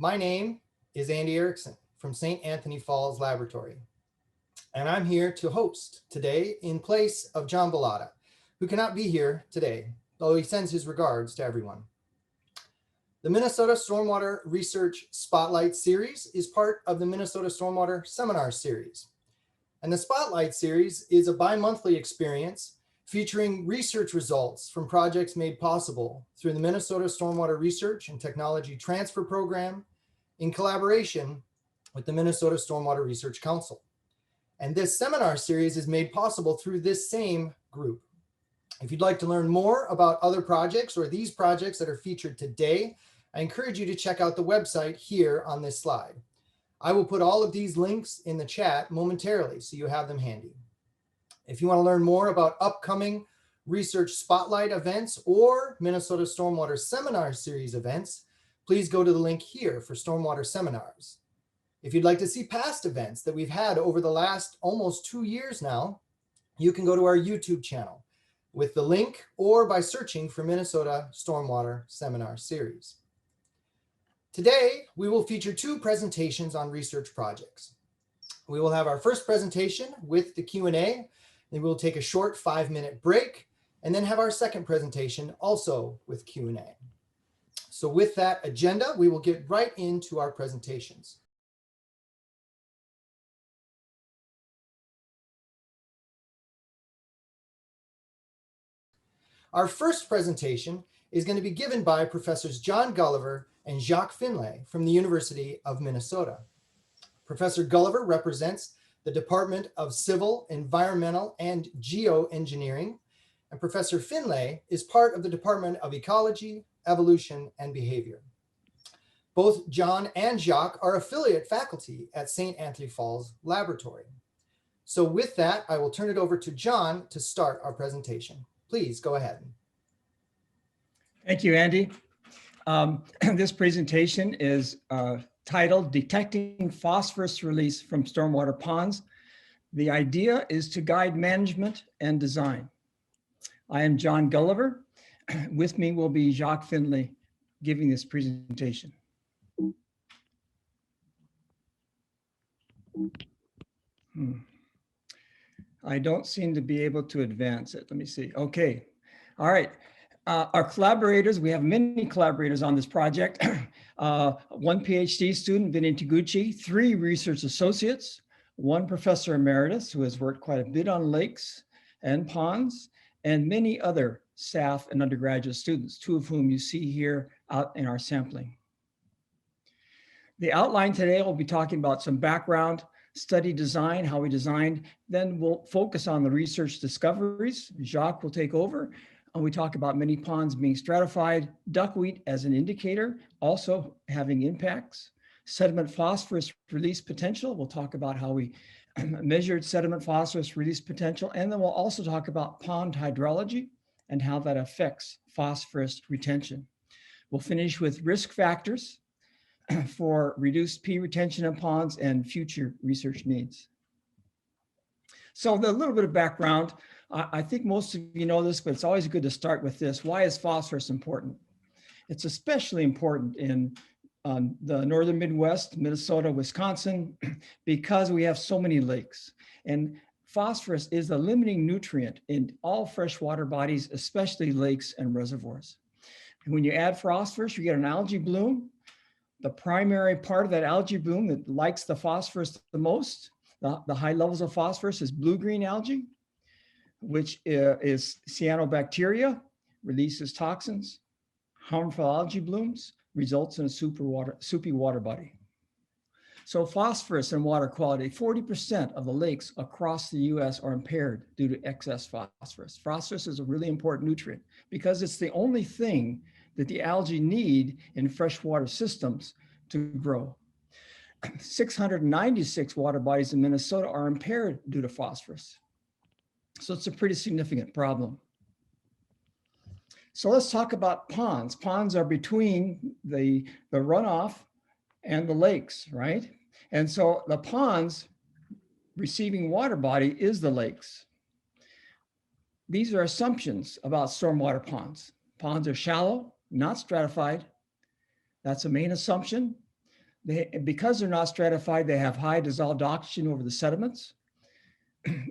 My name is Andy Erickson from St. Anthony Falls Laboratory, and I'm here to host today in place of John Bellata, who cannot be here today, though he sends his regards to everyone. The Minnesota Stormwater Research Spotlight Series is part of the Minnesota Stormwater Seminar Series. And the Spotlight Series is a bi-monthly experience featuring research results from projects made possible through the Minnesota Stormwater Research and Technology Transfer Program in collaboration with the Minnesota Stormwater Research Council. And this seminar series is made possible through this same group. If you'd like to learn more about other projects or these projects that are featured today, I encourage you to check out the website here on this slide. I will put all of these links in the chat momentarily so you have them handy. If you want to learn more about upcoming Research Spotlight events or Minnesota Stormwater Seminar Series events, please go to the link here for Stormwater Seminars. If you'd like to see past events that we've had over the last almost 2 years now, you can go to our YouTube channel with the link or by searching for Minnesota Stormwater Seminar Series. Today, we will feature 2 presentations on research projects. We will have our first presentation with the Q&A, then we'll take a short 5-minute break, and then have our second presentation also with Q&A. So with that agenda, we will get right into our presentations. Our first presentation is going to be given by Professors John Gulliver and Jacques Finlay from the University of Minnesota. Professor Gulliver represents the Department of Civil, Environmental, and Geoengineering, and Professor Finlay is part of the Department of Ecology, Evolution, and Behavior. Both John and Jacques are affiliate faculty at St. Anthony Falls Laboratory. So with that, I will turn it over to John to start our presentation. Please go ahead. Thank you, Andy. This presentation is titled Detecting Phosphorus Release from Stormwater Ponds. The idea is to guide management and design. I am John Gulliver. With me will be Jacques Finlay giving this presentation. I don't seem to be able to advance it. Let me see. Okay. All right. Our collaborators, we have many collaborators on this project. 1 PhD student, Vinny Taguchi, 3 research associates, 1 professor emeritus who has worked quite a bit on lakes and ponds, and many other staff and undergraduate students, 2 of whom you see here out in our sampling. The outline today, we'll be talking about some background, study design, how we designed, then we'll focus on the research discoveries. Jacques will take over. And we talk about many ponds being stratified, duckweed as an indicator, also having impacts, sediment phosphorus release potential. We'll talk about how we measured sediment phosphorus release potential. And then we'll also talk about pond hydrology and how that affects phosphorus retention. We'll finish with risk factors for reduced P retention in ponds and future research needs. So a little bit of background. I think most of you know this, but it's always good to start with this. Why is phosphorus important? It's especially important in the northern Midwest, Minnesota, Wisconsin, because we have so many lakes. And phosphorus is the limiting nutrient in all freshwater bodies, especially lakes and reservoirs. And when you add phosphorus, you get an algae bloom. The primary part of that algae bloom that likes the phosphorus the most, the high levels of phosphorus, is blue-green algae, which is cyanobacteria, releases toxins. Harmful algae blooms results in a soupy water body. So phosphorus and water quality, 40% of the lakes across the US are impaired due to excess phosphorus. Phosphorus is a really important nutrient because it's the only thing that the algae need in freshwater systems to grow. 696 water bodies in Minnesota are impaired due to phosphorus. So it's a pretty significant problem. So let's talk about ponds. Ponds are between the runoff and the lakes, right? And so the ponds receiving water body is the lakes. These are assumptions about stormwater ponds. Ponds are shallow, not stratified. That's a main assumption. Because they're not stratified, they have high dissolved oxygen over the sediments.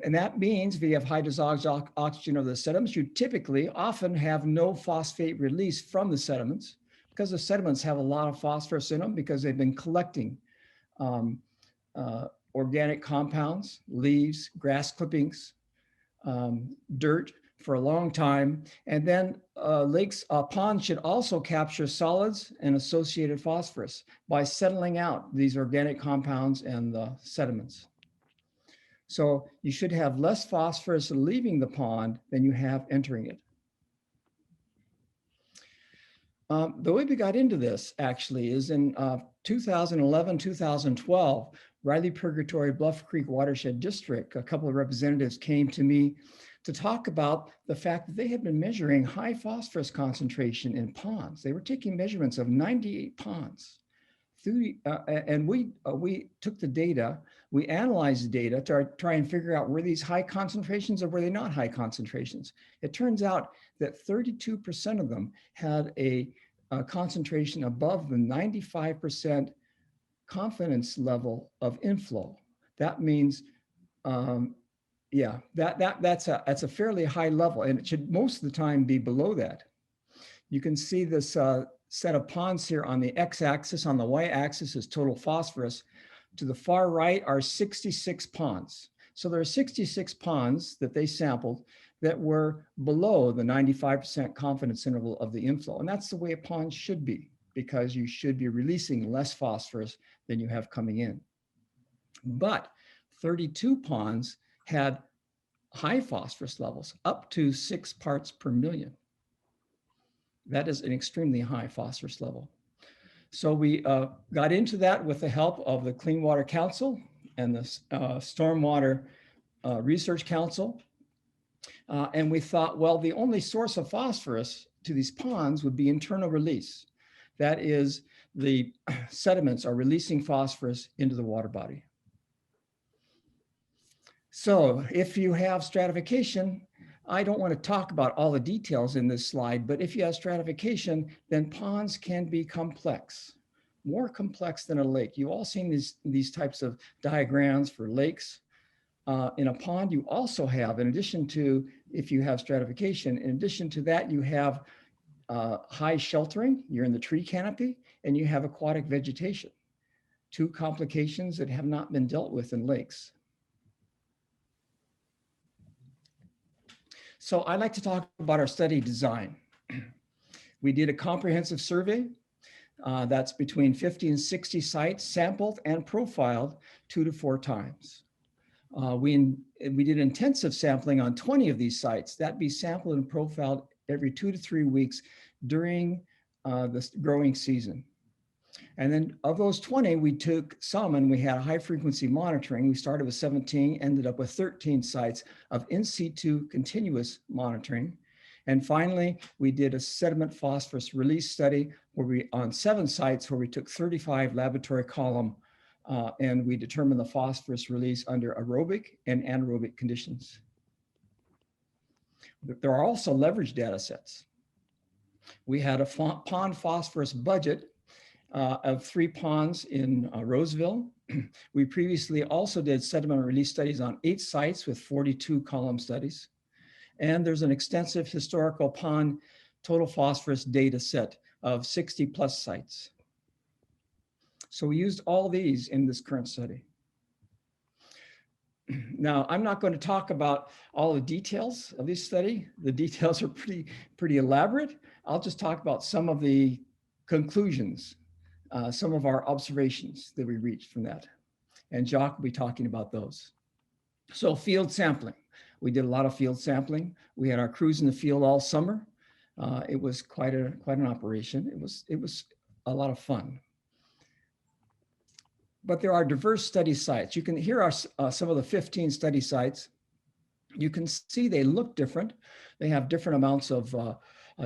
And that means if you have high dissolved oxygen over the sediments, you typically often have no phosphate release from the sediments, because the sediments have a lot of phosphorus in them because they've been collecting organic compounds, leaves, grass clippings, dirt for a long time. And then ponds should also capture solids and associated phosphorus by settling out these organic compounds and the sediments. So you should have less phosphorus leaving the pond than you have entering it. The way we got into this actually is in 2011, 2012, Riley Purgatory Bluff Creek Watershed District, a couple of representatives came to me to talk about the fact that they had been measuring high phosphorus concentration in ponds. They were taking measurements of 98 ponds. And we took the data, we analyzed the data to try and figure out, were these high concentrations or were they not high concentrations? It turns out that 32% of them had a concentration above the 95% confidence level of inflow. That means, that's a fairly high level, and it should most of the time be below that. You can see this set of ponds here on the x-axis. On the y-axis is total phosphorus. To the far right are 66 ponds. So there are 66 ponds that they sampled that were below the 95% confidence interval of the inflow. And that's the way a pond should be, because you should be releasing less phosphorus than you have coming in. But 32 ponds had high phosphorus levels, up to 6 parts per million. That is an extremely high phosphorus level. So we got into that with the help of the Clean Water Council and the Stormwater Research Council. And we thought, well, the only source of phosphorus to these ponds would be internal release. That is, the sediments are releasing phosphorus into the water body. So if you have stratification, I don't want to talk about all the details in this slide, but if you have stratification, then ponds can be complex, more complex than a lake. You've all seen these types of diagrams for lakes. In a pond, you also have, in addition to, if you have stratification, in addition to that, you have high sheltering, you're in the tree canopy, and you have aquatic vegetation, 2 complications that have not been dealt with in lakes. So I'd like to talk about our study design. We did a comprehensive survey that's between 50 and 60 sites, sampled and profiled 2 to 4 times. We did intensive sampling on 20 of these sites. That'd be sampled and profiled every 2 to 3 weeks during the growing season. And then of those 20, we took some and we had high frequency monitoring. We started with 17, ended up with 13 sites of in situ continuous monitoring. And finally, we did a sediment phosphorus release study on 7 sites where we took 35 laboratory column and we determined the phosphorus release under aerobic and anaerobic conditions. There are also leverage data sets. We had a pond phosphorus budget of 3 ponds in Roseville. We previously also did sediment release studies on 8 sites with 42 column studies. And there's an extensive historical pond total phosphorus data set of 60 plus sites. So we used all these in this current study. Now, I'm not going to talk about all the details of this study. The details are pretty elaborate. I'll just talk about some of the conclusions, some of our observations that we reached from that. And Jacques will be talking about those. So field sampling. We did a lot of field sampling. We had our crews in the field all summer. It was quite an operation. It was a lot of fun. But there are diverse study sites. You can hear some of the 15 study sites. You can see they look different. They have different amounts of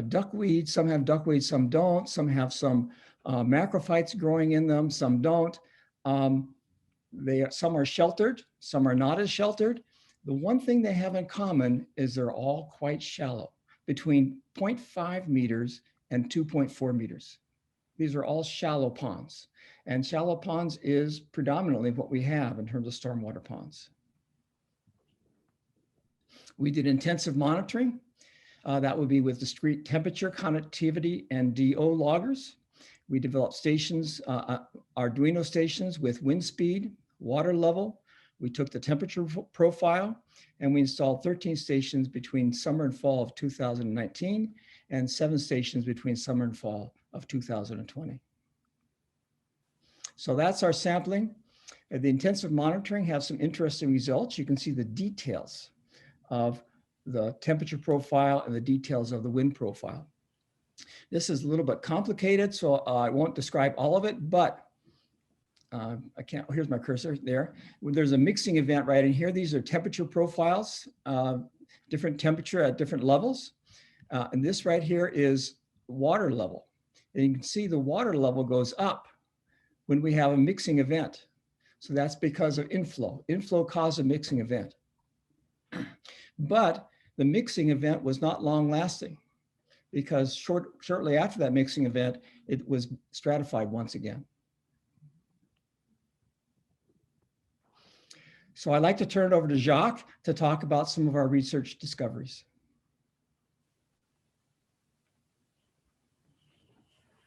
duckweed. Some have duckweed, some don't. Some have some macrophytes growing in them, some don't. Some are sheltered, some are not as sheltered. The one thing they have in common is they're all quite shallow, between 0.5 meters and 2.4 meters. These are all shallow ponds. And shallow ponds is predominantly what we have in terms of stormwater ponds. We did intensive monitoring. That would be with discrete temperature, conductivity, and DO loggers. We developed stations, Arduino stations with wind speed, water level. We took the temperature profile, and we installed 13 stations between summer and fall of 2019 and 7 stations between summer and fall of 2020. So that's our sampling. The intensive monitoring has some interesting results. You can see the details of the temperature profile and the details of the wind profile. This is a little bit complicated, so I won't describe all of it, but I can't, here's my cursor there. There's a mixing event right in here. These are temperature profiles, different temperature at different levels. And this right here is water level. And you can see the water level goes up when we have a mixing event. So that's because of inflow. Inflow caused a mixing event. But the mixing event was not long lasting because shortly after that mixing event, it was stratified once again. So I'd like to turn it over to Jacques to talk about some of our research discoveries.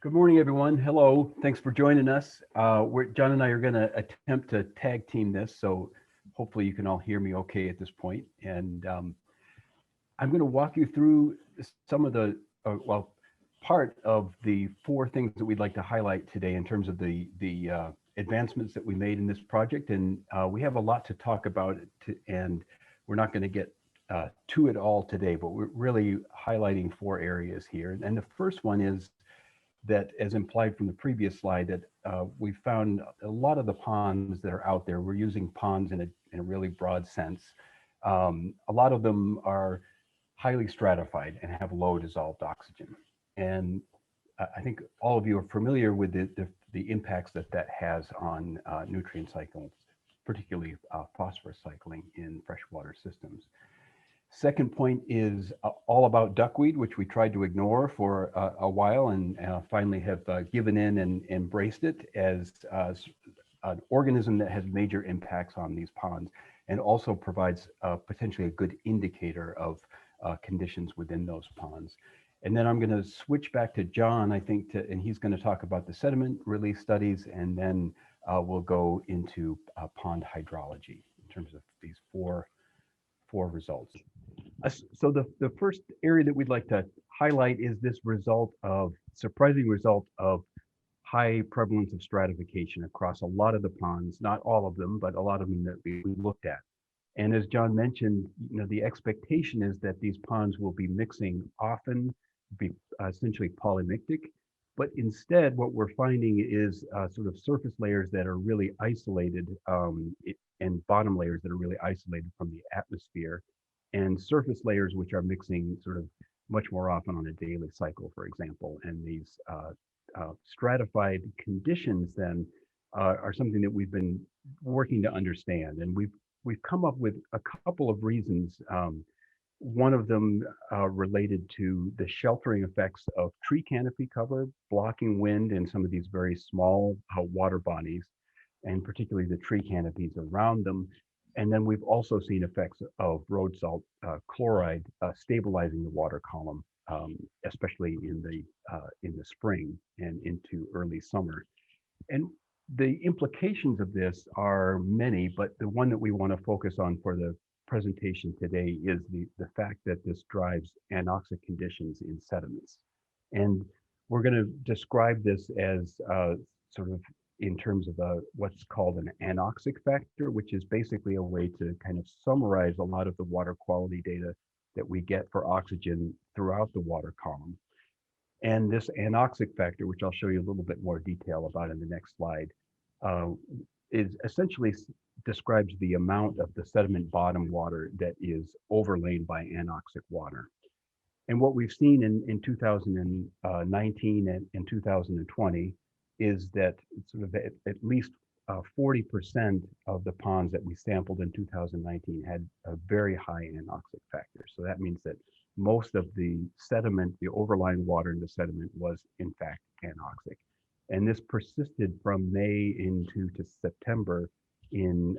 Good morning, everyone. Hello. Thanks for joining us. John and I are going to attempt to tag team this, so hopefully you can all hear me okay at this point. And I'm going to walk you through some of the, part of the 4 things that we'd like to highlight today in terms of the advancements that we made in this project. And we have a lot to talk about, and we're not going to get to it all today, but we're really highlighting 4 areas here. And the first one is that, as implied from the previous slide, that we found a lot of the ponds that are out there, we're using ponds in a really broad sense. A lot of them are highly stratified and have low dissolved oxygen. And I think all of you are familiar with the impacts that has on nutrient cycles, particularly phosphorus cycling in freshwater systems. Second point is all about duckweed, which we tried to ignore for a while and finally have given in and embraced it as an organism that has major impacts on these ponds and also provides potentially a good indicator of conditions within those ponds. And then I'm going to switch back to John, I think, and he's going to talk about the sediment release studies, and then we'll go into pond hydrology in terms of these four results. So the first area that we'd like to highlight is this surprising result of high prevalence of stratification across a lot of the ponds, not all of them, but a lot of them that we looked at. And as John mentioned, the expectation is that these ponds will be mixing often, be essentially polymictic, but instead what we're finding is sort of surface layers that are really isolated and bottom layers that are really isolated from the atmosphere, and surface layers which are mixing sort of much more often on a daily cycle, for example. And these stratified conditions then are something that we've been working to understand, and we've come up with a couple of reasons. One of them related to the sheltering effects of tree canopy cover, blocking wind in some of these very small water bodies, and particularly the tree canopies around them. And then we've also seen effects of road salt chloride stabilizing the water column, especially in the spring and into early summer. And the implications of this are many, but the one that we want to focus on for the presentation today is the fact that this drives anoxic conditions in sediments. And we're going to describe this as sort of in terms of what's called an anoxic factor, which is basically a way to kind of summarize a lot of the water quality data that we get for oxygen throughout the water column. And this anoxic factor, which I'll show you a little bit more detail about in the next slide, is essentially describes the amount of the sediment bottom water that is overlain by anoxic water. And what we've seen in 2019 and 2020 is that sort of at least 40% of the ponds that we sampled in 2019 had a very high anoxic factor. So that means that most of the sediment, the overlying water in the sediment, was in fact anoxic. And this persisted from May into to September in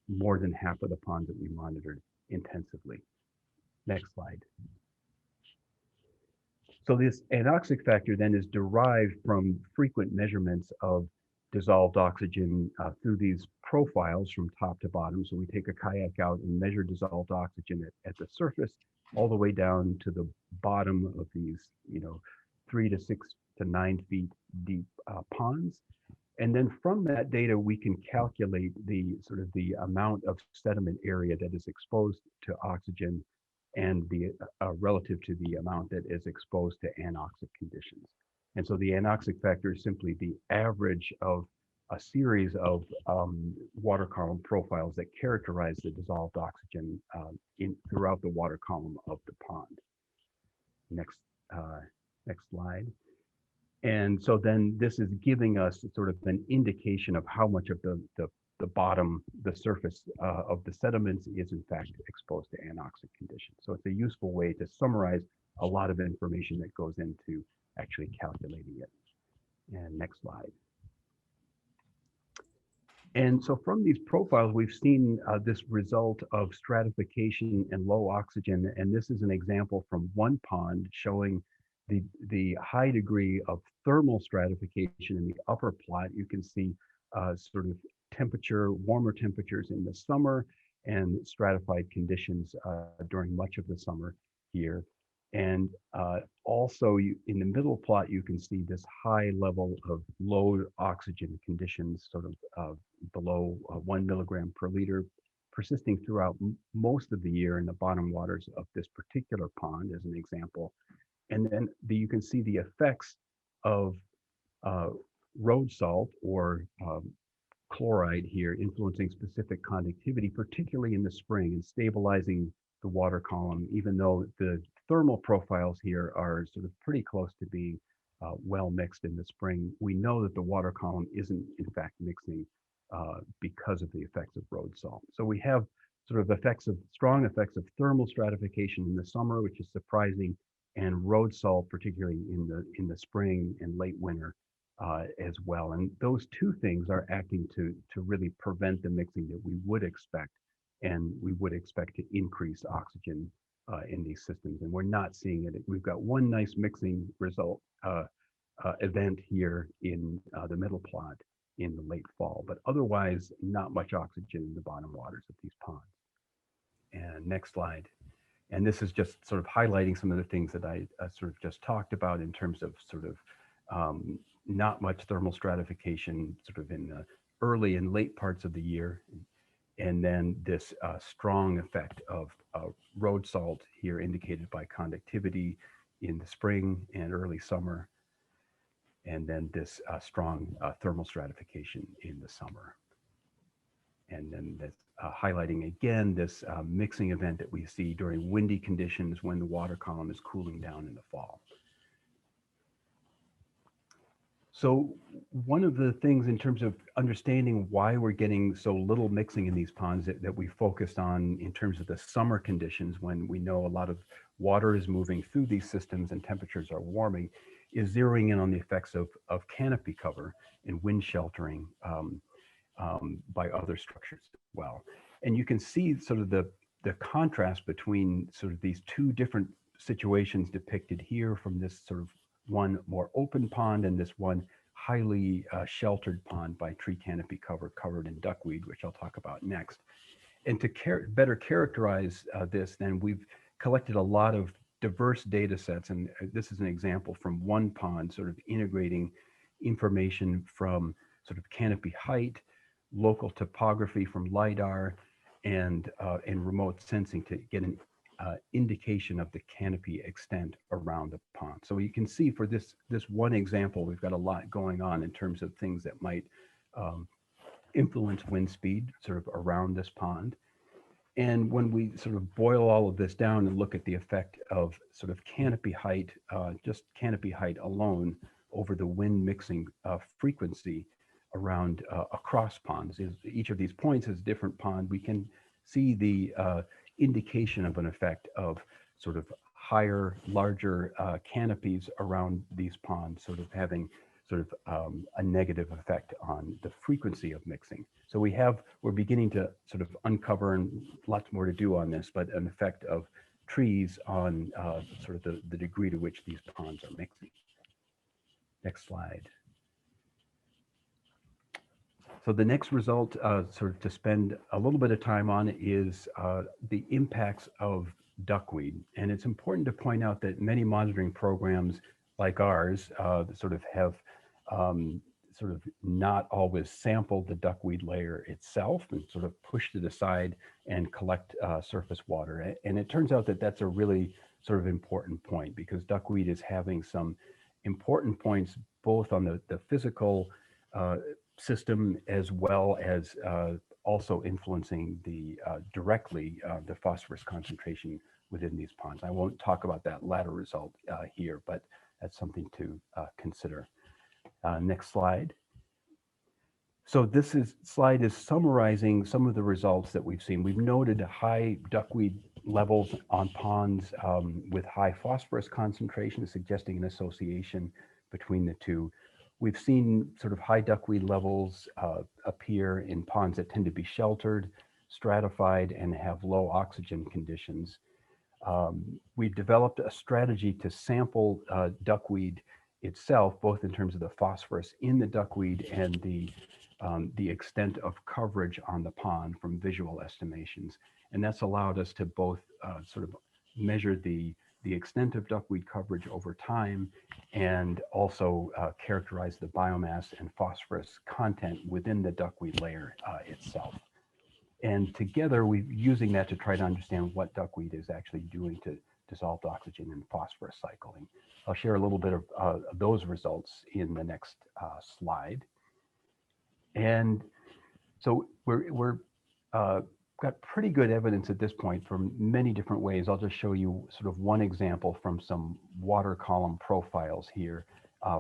more than half of the ponds that we monitored intensively. Next slide. So this anoxic factor then is derived from frequent measurements of dissolved oxygen through these profiles from top to bottom. So we take a kayak out and measure dissolved oxygen at the surface all the way down to the bottom of these, 3 to 6 to 9 feet deep ponds. And then from that data, we can calculate the amount of sediment area that is exposed to oxygen and the relative to the amount that is exposed to anoxic conditions. And so the anoxic factor is simply the average of a series of water column profiles that characterize the dissolved oxygen throughout the water column of the pond. Next slide. And so then this is giving us sort of an indication of how much of the surface of the sediments is in fact exposed to anoxic conditions. So it's a useful way to summarize a lot of information that goes into actually calculating it. And next slide. And so from these profiles, we've seen this result of stratification and low oxygen. And this is an example from one pond showing the high degree of thermal stratification in the upper plot. You can see sort of warmer temperatures in the summer and stratified conditions during much of the summer here. And also in the middle plot, you can see this high level of low oxygen conditions, sort of below 1 milligram per liter, persisting throughout most of the year in the bottom waters of this particular pond as an example. And then you can see the effects of road salt or chloride here influencing specific conductivity, particularly in the spring, and stabilizing the water column, even though the thermal profiles here are sort of pretty close to being well mixed in the spring. We know that the water column isn't in fact mixing because of the effects of road salt. So we have sort of strong effects of thermal stratification in the summer, which is surprising, and road salt, particularly in the spring and late winter as well. And those two things are acting to really prevent the mixing that we would expect, and we would expect to increase oxygen in these systems. And we're not seeing it. We've got one nice mixing result event here in the middle plot in the late fall, but otherwise not much oxygen in the bottom waters of these ponds. And next slide. And this is just sort of highlighting some of the things that I sort of just talked about in terms of sort of not much thermal stratification sort of in the early and late parts of the year. And then this strong effect of road salt here indicated by conductivity in the spring and early summer. And then this strong thermal stratification in the summer. And then this, highlighting again this mixing event that we see during windy conditions when the water column is cooling down in the fall. So one of the things in terms of understanding why we're getting so little mixing in these ponds that we focused on in terms of the summer conditions when we know a lot of water is moving through these systems and temperatures are warming, is zeroing in on the effects of canopy cover and wind sheltering by other structures as well. And you can see sort of the contrast between sort of these two different situations depicted here from this sort of one more open pond and this one highly sheltered pond by tree canopy cover covered in duckweed, which I'll talk about next. And to better characterize this, then we've collected a lot of diverse data sets. And this is an example from one pond, sort of integrating information from sort of canopy height, local topography from LIDAR, and remote sensing to get an indication of the canopy extent around the pond. So you can see for this one example, we've got a lot going on in terms of things that might influence wind speed sort of around this pond. And when we sort of boil all of this down and look at the effect of sort of canopy height, just canopy height alone over the wind mixing frequency around across ponds, each of these points is a different pond, we can see the indication of an effect of sort of higher, larger canopies around these ponds, sort of having sort of a negative effect on the frequency of mixing. So we're beginning to sort of uncover, and lots more to do on this, but an effect of trees on sort of the degree to which these ponds are mixing. Next slide. So the next result, sort of to spend a little bit of time on, is the impacts of duckweed. And it's important to point out that many monitoring programs like ours sort of have sort of not always sampled the duckweed layer itself and sort of pushed it aside and collect surface water. And it turns out that that's a really sort of important point, because duckweed is having some important points both on the physical system, as well as also influencing directly the phosphorus concentration within these ponds. I won't talk about that latter result here, but that's something to consider. Next slide. So this slide is summarizing some of the results that we've seen. We've noted high duckweed levels on ponds with high phosphorus concentration, suggesting an association between the two. We've seen sort of high duckweed levels appear in ponds that tend to be sheltered, stratified, and have low oxygen conditions. We've developed a strategy to sample duckweed itself, both in terms of the phosphorus in the duckweed and the extent of coverage on the pond from visual estimations. And that's allowed us to both sort of measure the extent of duckweed coverage over time, and also characterize the biomass and phosphorus content within the duckweed layer itself. And together, we're using that to try to understand what duckweed is actually doing to dissolved oxygen and phosphorus cycling. I'll share a little bit of those results in the next slide. And so we're got pretty good evidence at this point from many different ways. I'll just show you sort of one example from some water column profiles here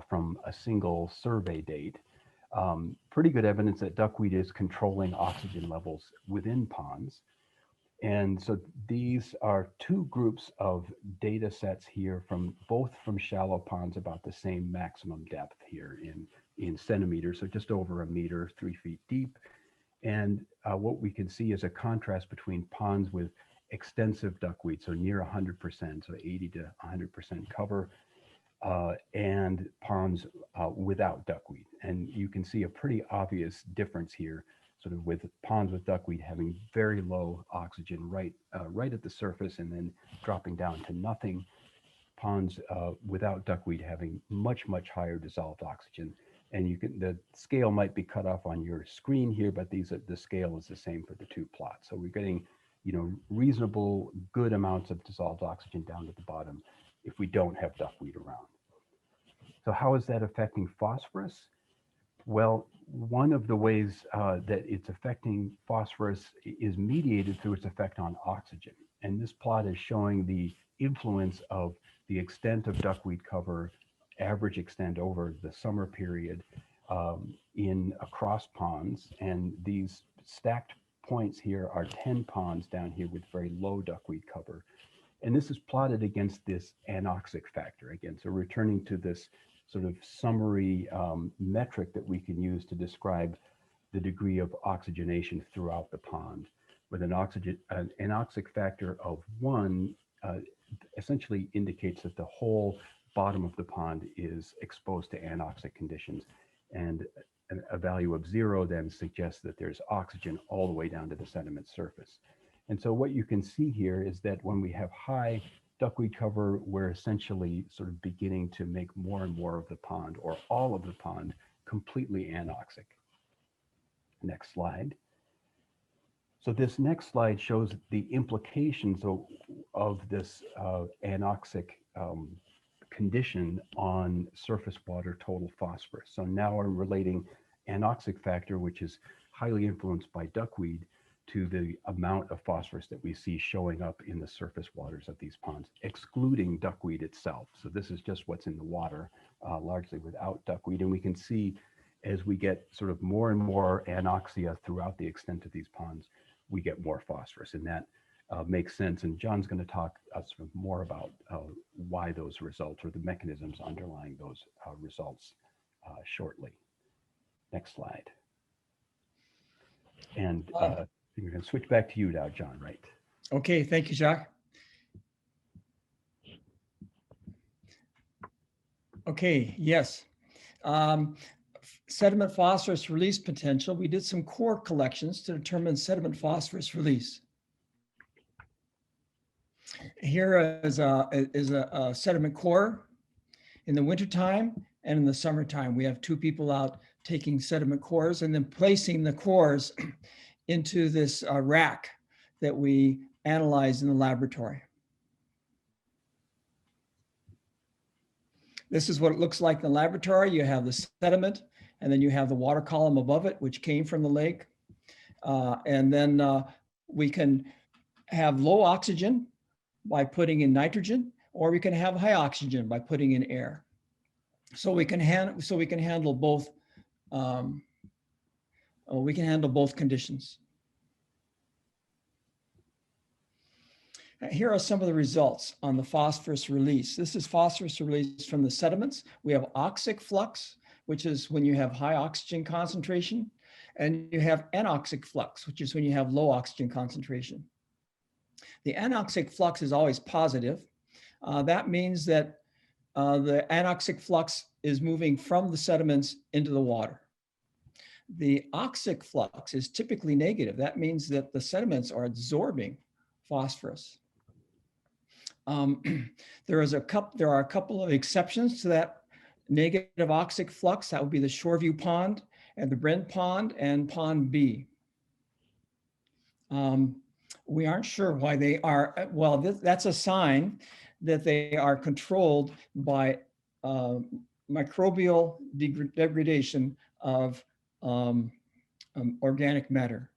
from a single survey date. Pretty good evidence that duckweed is controlling oxygen levels within ponds. And so these are two groups of data sets here, both from shallow ponds about the same maximum depth here in centimeters, so just over a meter, 3 feet deep. And what we can see is a contrast between ponds with extensive duckweed, so near 100%, so 80 to 100% cover, and ponds without duckweed. And you can see a pretty obvious difference here, sort of with ponds with duckweed having very low oxygen right at the surface and then dropping down to nothing. Ponds without duckweed having much, much higher dissolved oxygen. And the scale might be cut off on your screen here, but the scale is the same for the two plots. So we're getting, reasonable, good amounts of dissolved oxygen down at the bottom if we don't have duckweed around. So how is that affecting phosphorus? Well, one of the ways that it's affecting phosphorus is mediated through its effect on oxygen. And this plot is showing the influence of the extent of duckweed cover, average extent over the summer period across ponds. And these stacked points here are 10 ponds down here with very low duckweed cover. And this is plotted against this anoxic factor again. So returning to this sort of summary metric that we can use to describe the degree of oxygenation throughout the pond. With an anoxic factor of 1 essentially indicates that the whole bottom of the pond is exposed to anoxic conditions. And a value of 0 then suggests that there's oxygen all the way down to the sediment surface. And so what you can see here is that when we have high duckweed cover, we're essentially sort of beginning to make more and more of the pond, or all of the pond, completely anoxic. Next slide. So this next slide shows the implications of this anoxic condition on surface water total phosphorus. So now I'm relating anoxic factor, which is highly influenced by duckweed, to the amount of phosphorus that we see showing up in the surface waters of these ponds, excluding duckweed itself. So this is just what's in the water, largely without duckweed. And we can see as we get sort of more and more anoxia throughout the extent of these ponds, we get more phosphorus, and that makes sense. And John's going to talk sort of more about why those results, or the mechanisms underlying those results, shortly. Next slide. And we're going to switch back to you now, John, right? Okay, thank you, Jacques. Okay, yes. Sediment phosphorus release potential. We did some core collections to determine sediment phosphorus release. Here is a sediment core in the wintertime and in the summertime. We have two people out taking sediment cores and then placing the cores into this rack that we analyze in the laboratory. This is what it looks like in the laboratory. You have the sediment, and then you have the water column above it, which came from the lake. And then we can have low oxygen by putting in nitrogen, or we can have high oxygen by putting in air. So we can handle both. We can handle both conditions. Here are some of the results on the phosphorus release. This is phosphorus release from the sediments. We have oxic flux, which is when you have high oxygen concentration, and you have anoxic flux, which is when you have low oxygen concentration. The anoxic flux is always positive. That means that the anoxic flux is moving from the sediments into the water. The oxic flux is typically negative. That means that the sediments are absorbing phosphorus. There are a couple of exceptions to that negative oxic flux. That would be the Shoreview Pond and the Brent Pond and Pond B. We aren't sure why they are. Well, that's a sign that they are controlled by microbial degradation of organic matter.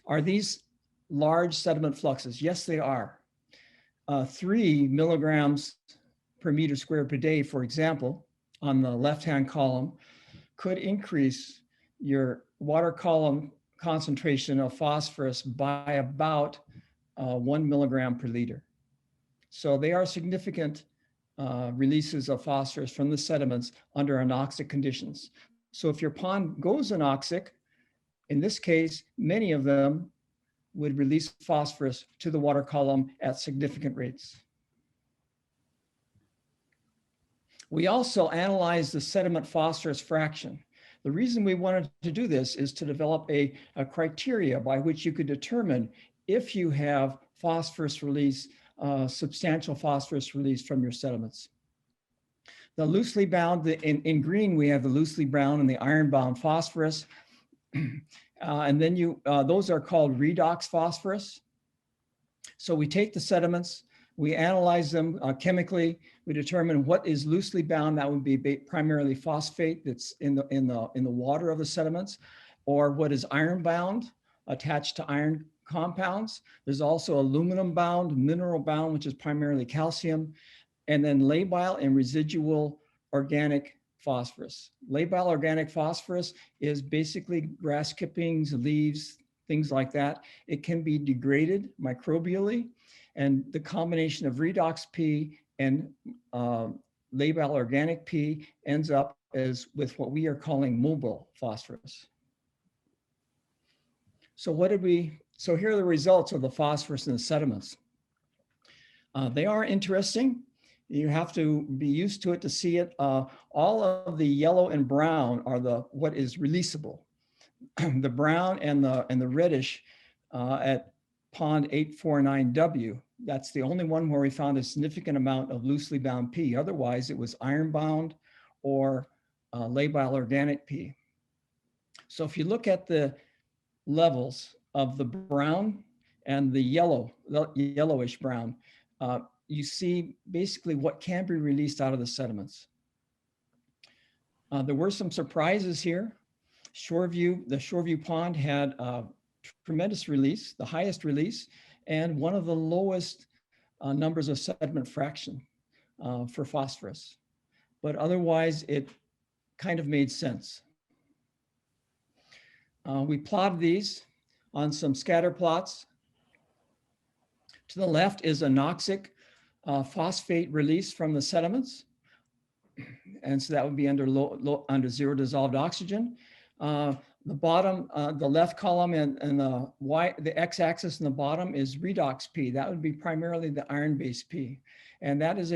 Are these large sediment fluxes? Yes, they are. 3 milligrams per meter squared per day, for example, on the left-hand column, could increase your water column concentration of phosphorus by about 1 milligram per liter. So they are significant releases of phosphorus from the sediments under anoxic conditions. So if your pond goes anoxic, in this case, many of them would release phosphorus to the water column at significant rates. We also analyzed the sediment phosphorus fraction. The reason we wanted to do this is to develop a criteria by which you could determine if you have phosphorus release, substantial phosphorus release from your sediments. The loosely bound, in green, we have the loosely bound and the iron-bound phosphorus. And then those are called redox phosphorus. So we take the sediments, we analyze them chemically, we determine what is loosely bound. That would be primarily phosphate that's in the water of the sediments, or what is iron bound, attached to iron compounds. There's also aluminum bound, mineral bound, which is primarily calcium, and then labile and residual organic phosphorus. Labile organic phosphorus is basically grass clippings, leaves, things like that. It can be degraded microbially, and the combination of redox P and labile organic P ends up as with what we are calling mobile phosphorus. So here are the results of the phosphorus in the sediments. They are interesting. You have to be used to it to see it. All of the yellow and brown are what is releasable. The brown and the reddish at pond 849W, that's the only one where we found a significant amount of loosely bound P. Otherwise, it was iron bound or labile organic P. So if you look at the levels of the brown and the yellowish brown, you see basically what can be released out of the sediments. There were some surprises here. The Shoreview Pond had a tremendous release, the highest release, and one of the lowest numbers of sediment fraction for phosphorus. But otherwise, it kind of made sense. We plotted these on some scatter plots. To the left is anoxic phosphate release from the sediments. And so that would be under under zero dissolved oxygen. The bottom, the left column and the x-axis in the bottom is redox P. That would be primarily the iron-based P. And that is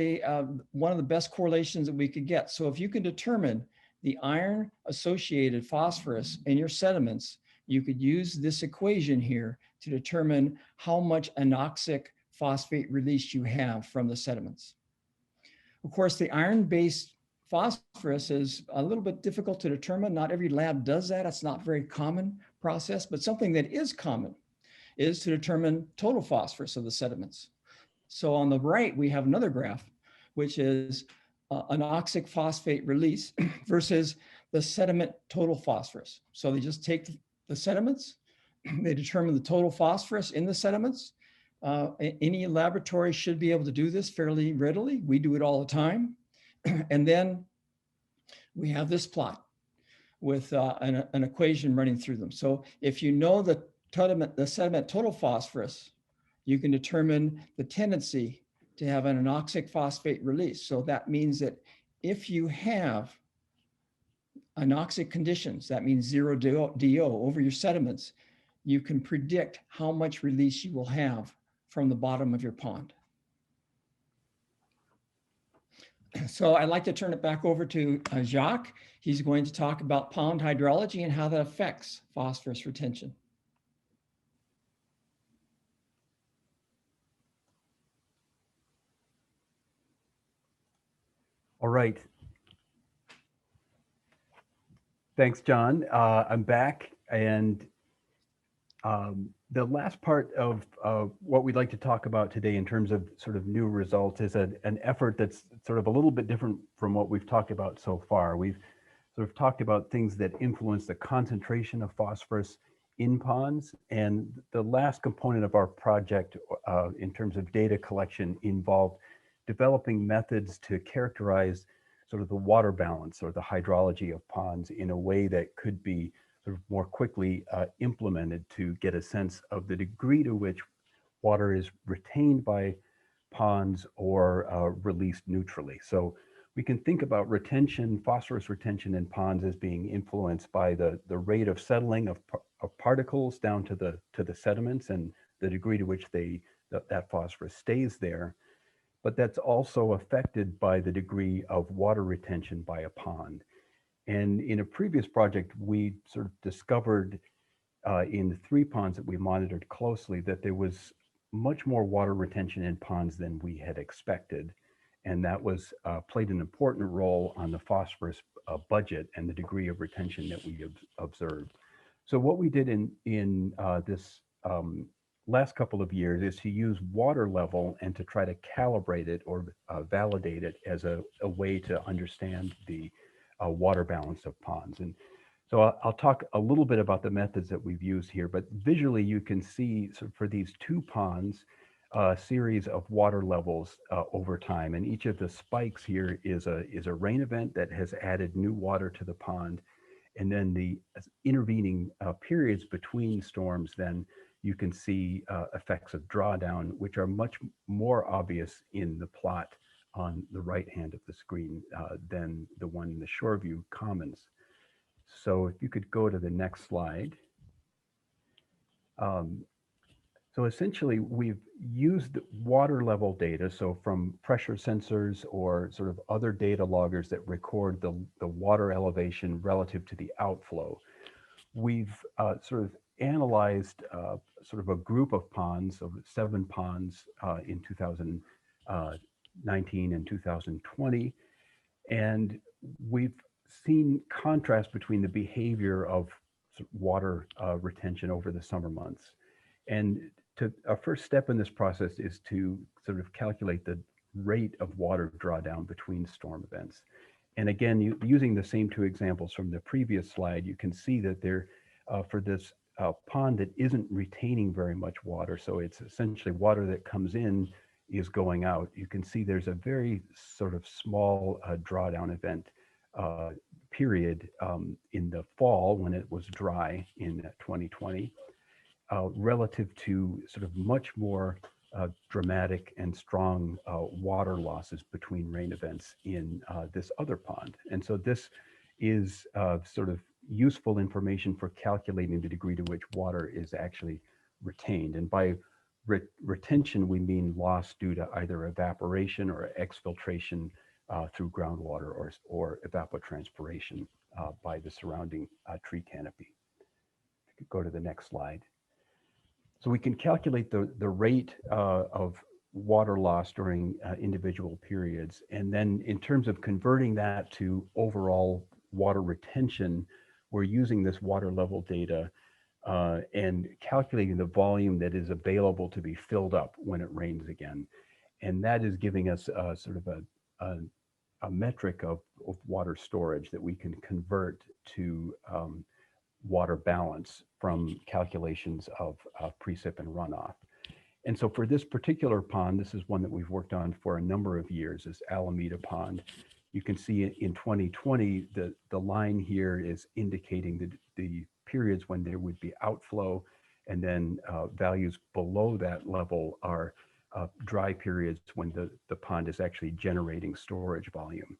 one of the best correlations that we could get. So if you can determine the iron-associated phosphorus in your sediments, you could use this equation here to determine how much anoxic phosphate release you have from the sediments. Of course, the iron-based phosphorus is a little bit difficult to determine. Not every lab does that. It's not a very common process, but something that is common is to determine total phosphorus of the sediments. So on the right, we have another graph, which is anoxic phosphate release versus the sediment total phosphorus. So they just take the sediments, they determine the total phosphorus in the sediments. Any laboratory should be able to do this fairly readily. We do it all the time. And then we have this plot with an equation running through them. So if you know the sediment total phosphorus, you can determine the tendency to have an anoxic phosphate release. So that means that if you have anoxic conditions, that means zero DO over your sediments, you can predict how much release you will have from the bottom of your pond. So I'd like to turn it back over to Jacques. He's going to talk about pond hydrology and how that affects phosphorus retention. All right. Thanks, John. I'm back, and the last part of what we'd like to talk about today in terms of sort of new results is an effort that's sort of a little bit different from what we've talked about so far. We've sort of talked about things that influence the concentration of phosphorus in ponds, and the last component of our project in terms of data collection involved developing methods to characterize sort of the water balance or the hydrology of ponds in a way that could be sort of more quickly implemented to get a sense of the degree to which water is retained by ponds or released neutrally. So we can think about retention, phosphorus retention in ponds as being influenced by the rate of settling of particles down to the sediments and the degree to which that phosphorus stays there. But that's also affected by the degree of water retention by a pond. And in a previous project, we sort of discovered in the 3 ponds that we monitored closely that there was much more water retention in ponds than we had expected. And that was played an important role on the phosphorus budget and the degree of retention that we observed. So what we did in this last couple of years is to use water level and to try to calibrate it or validate it as a way to understand the water balance of ponds. And so I'll talk a little bit about the methods that we've used here, but visually you can see for these 2 ponds, a series of water levels over time. And each of the spikes here is a rain event that has added new water to the pond. And then the intervening periods between storms, then you can see effects of drawdown, which are much more obvious in the plot on the right hand of the screen than the one in the Shoreview Commons. So if you could go to the next slide. So essentially, we've used water level data, so from pressure sensors or sort of other data loggers that record the water elevation relative to the outflow. We've sort of analyzed sort of a group of ponds, of 7 ponds in 2019 and 2020. And we've seen contrast between the behavior of water retention over the summer months. And our first step in this process is to sort of calculate the rate of water drawdown between storm events. And again, using the same 2 examples from the previous slide, you can see that there, for this pond that isn't retaining very much water, so it's essentially water that comes in is going out, you can see there's a very sort of small drawdown event period in the fall when it was dry in 2020. Relative to sort of much more dramatic and strong water losses between rain events in this other pond. And so this is sort of useful information for calculating the degree to which water is actually retained. And by retention, we mean loss due to either evaporation or exfiltration through groundwater or evapotranspiration by the surrounding tree canopy. If you could go to the next slide. So we can calculate the rate of water loss during individual periods. And then in terms of converting that to overall water retention, we're using this water level data and calculating the volume that is available to be filled up when it rains again. And that is giving us sort of a metric of water storage that we can convert to water balance from calculations of precip and runoff. And so for this particular pond, this is one that we've worked on for a number of years, is Alameda Pond. You can see in 2020, the line here is indicating the periods when there would be outflow, and then values below that level are dry periods when the pond is actually generating storage volume.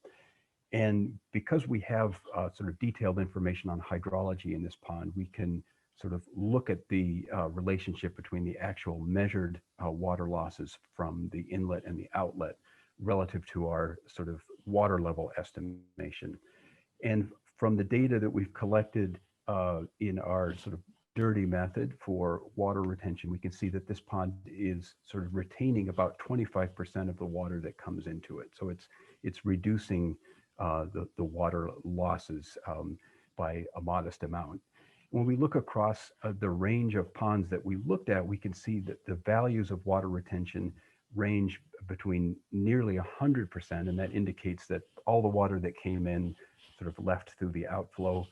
And because we have sort of detailed information on hydrology in this pond, we can sort of look at the relationship between the actual measured water losses from the inlet and the outlet relative to our sort of water level estimation. And from the data that we've collected in our sort of dirty method for water retention, we can see that this pond is sort of retaining about 25% of the water that comes into it. So it's reducing the water losses by a modest amount. When we look across the range of ponds that we looked at, we can see that the values of water retention range between nearly 100%, and that indicates that all the water that came in sort of left through the outflow,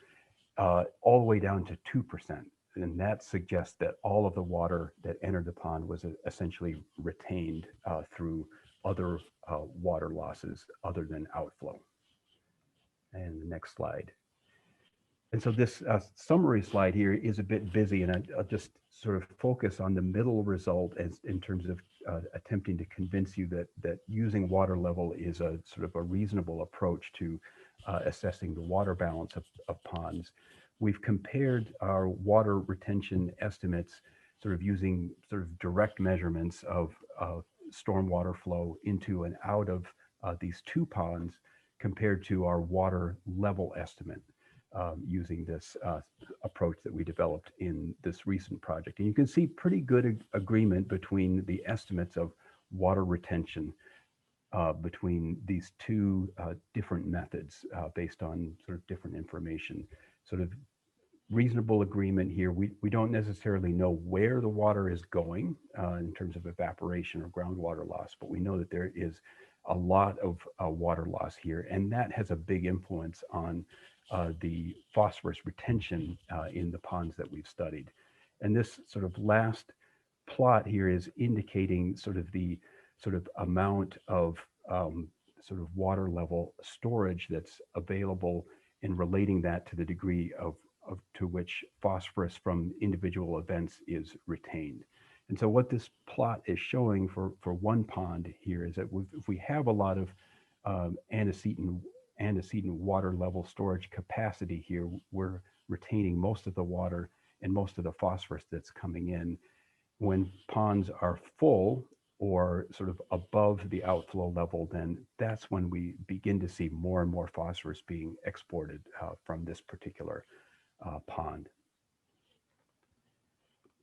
all the way down to 2%. And that suggests that all of the water that entered the pond was essentially retained through other water losses other than outflow. And the next slide. And so this summary slide here is a bit busy, and I'll just sort of focus on the middle result as in terms of attempting to convince you that using water level is a sort of a reasonable approach to assessing the water balance of ponds. We've compared our water retention estimates sort of using sort of direct measurements of stormwater flow into and out of these two ponds compared to our water level estimate using this approach that we developed in this recent project. And you can see pretty good agreement between the estimates of water retention between these two different methods based on sort of different information. Sort of reasonable agreement here. We don't necessarily know where the water is going in terms of evaporation or groundwater loss, but we know that there is a lot of water loss here, and that has a big influence on the phosphorus retention in the ponds that we've studied. And this sort of last plot here is indicating sort of the sort of amount of sort of water level storage that's available and relating that to the degree of to which phosphorus from individual events is retained. And so what this plot is showing for one pond here is that if we have a lot of antecedent water level storage capacity here, we're retaining most of the water and most of the phosphorus that's coming in. When ponds are full or sort of above the outflow level, then that's when we begin to see more and more phosphorus being exported from this particular pond.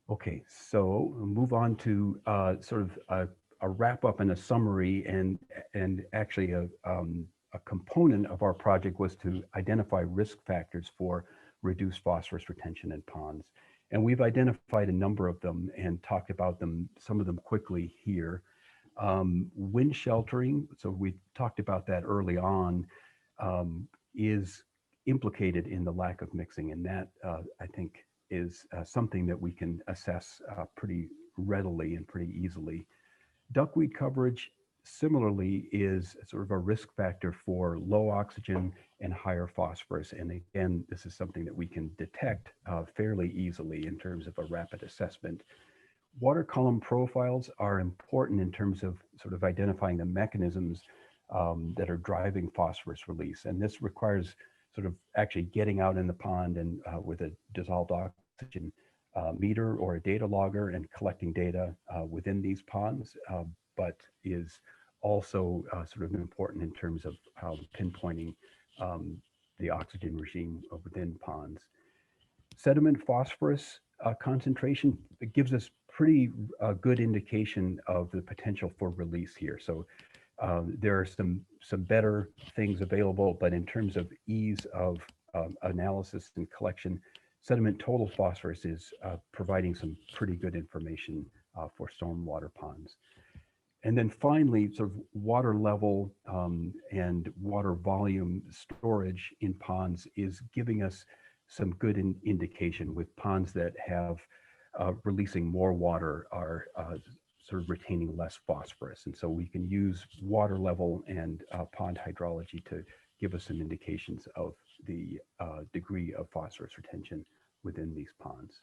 Okay, so we'll move on to sort of a wrap up and a summary, and actually a component of our project was to identify risk factors for reduced phosphorus retention in ponds. And we've identified a number of them and talked about them, some of them quickly here. Wind sheltering, so we talked about that early on, is implicated in the lack of mixing, and that I think is something that we can assess pretty readily and pretty easily. Duckweed coverage similarly is sort of a risk factor for low oxygen and higher phosphorus. And again, this is something that we can detect fairly easily in terms of a rapid assessment. Water column profiles are important in terms of sort of identifying the mechanisms that are driving phosphorus release. And this requires sort of actually getting out in the pond and with a dissolved oxygen meter or a data logger and collecting data within these ponds, but is also sort of important in terms of pinpointing the oxygen regime within ponds. Sediment phosphorus concentration, it gives us pretty good indication of the potential for release here. So there are some better things available, but in terms of ease of analysis and collection, sediment total phosphorus is providing some pretty good information for stormwater ponds. And then finally, sort of water level and water volume storage in ponds is giving us some good indication, with ponds that have releasing more water are sort of retaining less phosphorus. And so we can use water level and pond hydrology to give us some indications of the degree of phosphorus retention within these ponds.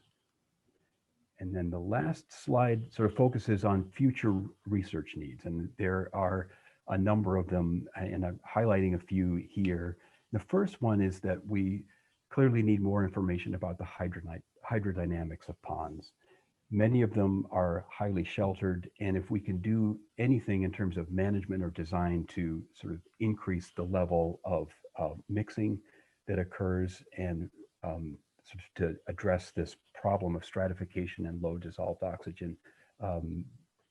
And then the last slide sort of focuses on future research needs. And there are a number of them, and I'm highlighting a few here. The first one is that we clearly need more information about the hydrodynamics of ponds. Many of them are highly sheltered, and if we can do anything in terms of management or design to sort of increase the level of mixing that occurs and sort of to address this problem of stratification and low dissolved oxygen,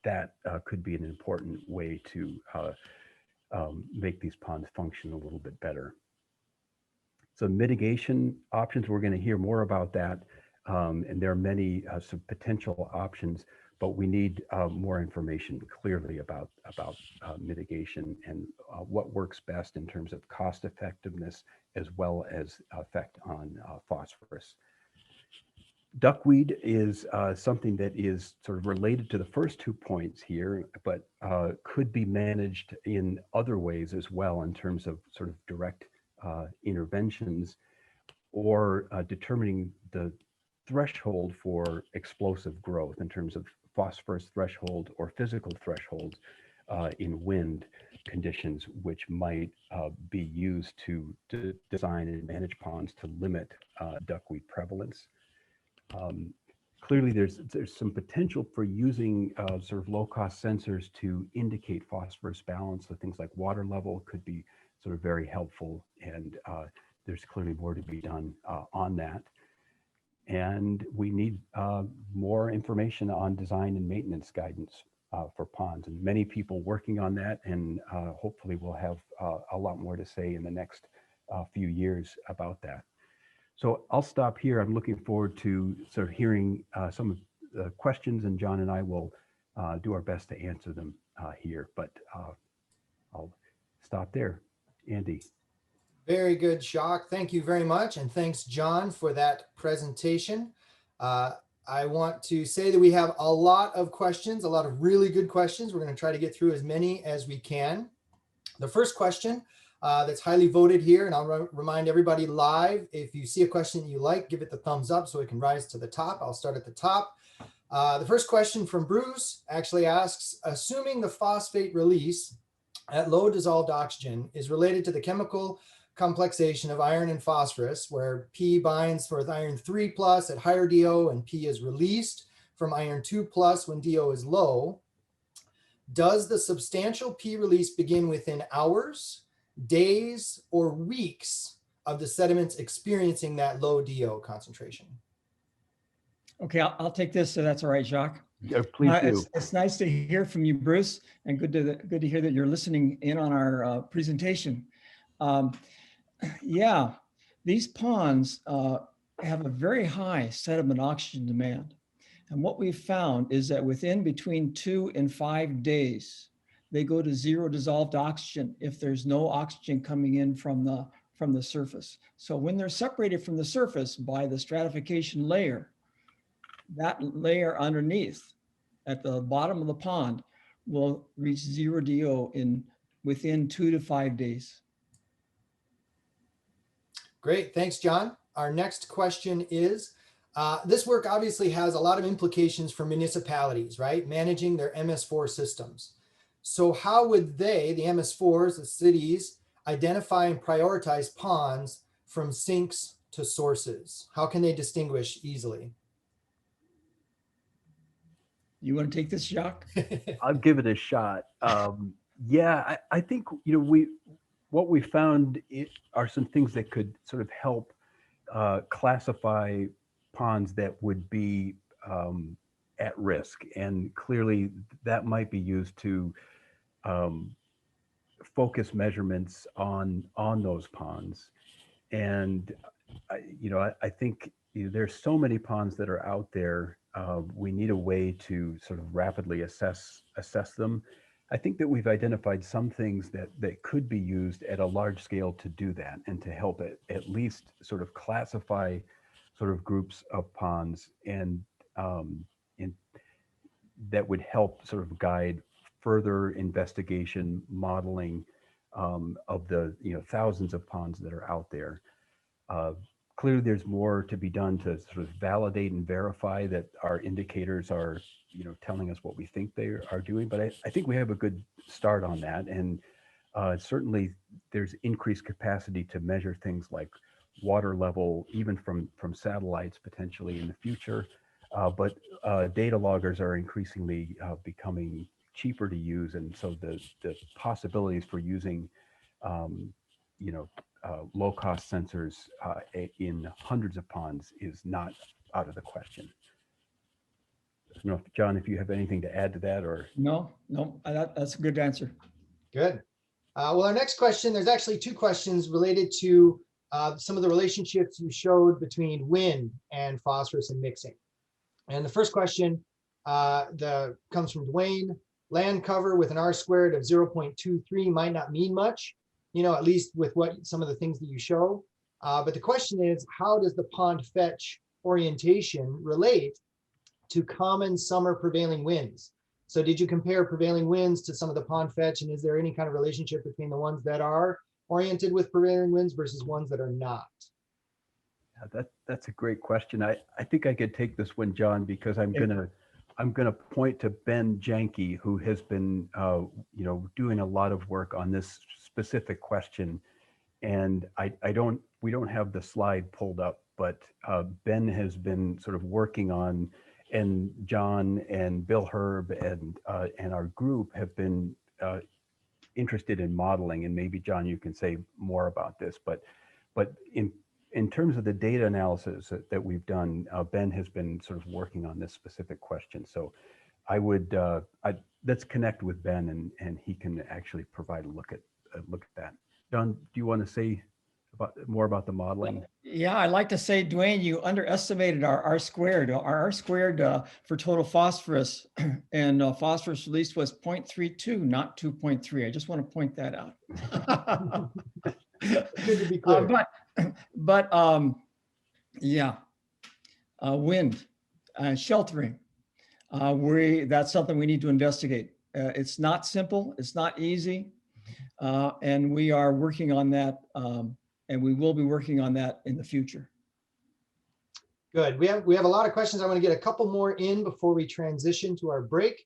that could be an important way to make these ponds function a little bit better. So mitigation options, we're going to hear more about that. And there are many some potential options, but we need more information clearly about mitigation and what works best in terms of cost effectiveness as well as effect on phosphorus. Duckweed is something that is sort of related to the first 2 points here, but could be managed in other ways as well in terms of sort of direct interventions or determining the threshold for explosive growth in terms of phosphorus threshold or physical threshold in wind conditions, which might be used to design and manage ponds to limit duckweed prevalence. Clearly, there's some potential for using sort of low-cost sensors to indicate phosphorus balance. So things like water level could be sort of very helpful, and there's clearly more to be done on that. And we need more information on design and maintenance guidance for ponds, and many people working on that, and hopefully we'll have a lot more to say in the next few years about that. So I'll stop here. I'm looking forward to sort of hearing some of the questions, and John and I will do our best to answer them here, but I'll stop there. Andy. Very good, Jacques. Thank you very much. And thanks, John, for that presentation. I want to say that we have a lot of questions, a lot of really good questions. We're going to try to get through as many as we can. The first question that's highly voted here, and I'll remind everybody live, if you see a question that you like, give it the thumbs up so it can rise to the top. I'll start at the top. The first question from Bruce actually asks, assuming the phosphate release at low dissolved oxygen is related to the chemical complexation of iron and phosphorus, where P binds with iron 3+ at higher DO and P is released from iron 2+ when DO is low, does the substantial P release begin within hours, days, or weeks of the sediments experiencing that low DO concentration? Okay, I'll take this, so that's all right, Jacques. Yeah, please do. It's nice to hear from you, Bruce, and good to hear that you're listening in on our presentation. Yeah, these ponds have a very high sediment oxygen demand. And what we've found is that within between 2 and 5 days, they go to zero dissolved oxygen if there's no oxygen coming in from the surface. So when they're separated from the surface by the stratification layer, that layer underneath at the bottom of the pond will reach zero DO within 2 to 5 days. Great, thanks, John. Our next question is, This work obviously has a lot of implications for municipalities, right? Managing their MS4 systems. So how would they, the MS4s, the cities, identify and prioritize ponds from sinks to sources? How can they distinguish easily? You want to take this, Jacques? I'll give it a shot. Yeah, I think, what we found are some things that could sort of help classify ponds that would be at risk. And clearly that might be used to focus measurements on those ponds. And I think there's so many ponds that are out there. We need a way to sort of rapidly assess them. I think that we've identified some things that could be used at a large scale to do that, and to help it at least sort of classify sort of groups of ponds, and that would help sort of guide further investigation, modeling of the thousands of ponds that are out there. Clearly, there's more to be done to sort of validate and verify that our indicators are, telling us what we think they are doing. But I think we have a good start on that, and certainly there's increased capacity to measure things like water level, even from satellites potentially in the future. But data loggers are increasingly becoming cheaper to use, and so the possibilities for using, low-cost sensors in hundreds of ponds is not out of the question. I don't know, John, if you have anything to add to that, or No, that's a good answer. Good. Well, our next question, there's actually two questions related to some of the relationships you showed between wind and phosphorus and mixing. And the first question comes from Dwayne. Land cover with an R squared of 0.23 might not mean much, at least with what some of the things that you show. But the question is, how does the pond fetch orientation relate to common summer prevailing winds? So did you compare prevailing winds to some of the pond fetch, and is there any kind of relationship between the ones that are oriented with prevailing winds versus ones that are not? That's a great question. I think I could take this one, John, because I'm gonna point to Ben Janke, who has been doing a lot of work on this specific question. And we don't have the slide pulled up, but Ben has been sort of working on, and John and Bill Herb and our group have been interested in modeling. And maybe John, you can say more about this, but in terms of the data analysis that we've done, Ben has been sort of working on this specific question. So let's connect with Ben, and he can actually provide a look at that. John, do you want to say more about the modeling? Yeah, I'd like to say, Dwayne, you underestimated our R squared. Our R squared for total phosphorus and phosphorus released was 0.32, not 2.3. I just want to point that out. Good to be clear. Wind, sheltering. That's something we need to investigate. It's not simple. It's not easy. And we are working on that, and we will be working on that in the future. Good. We have a lot of questions. I want to get a couple more in before we transition to our break.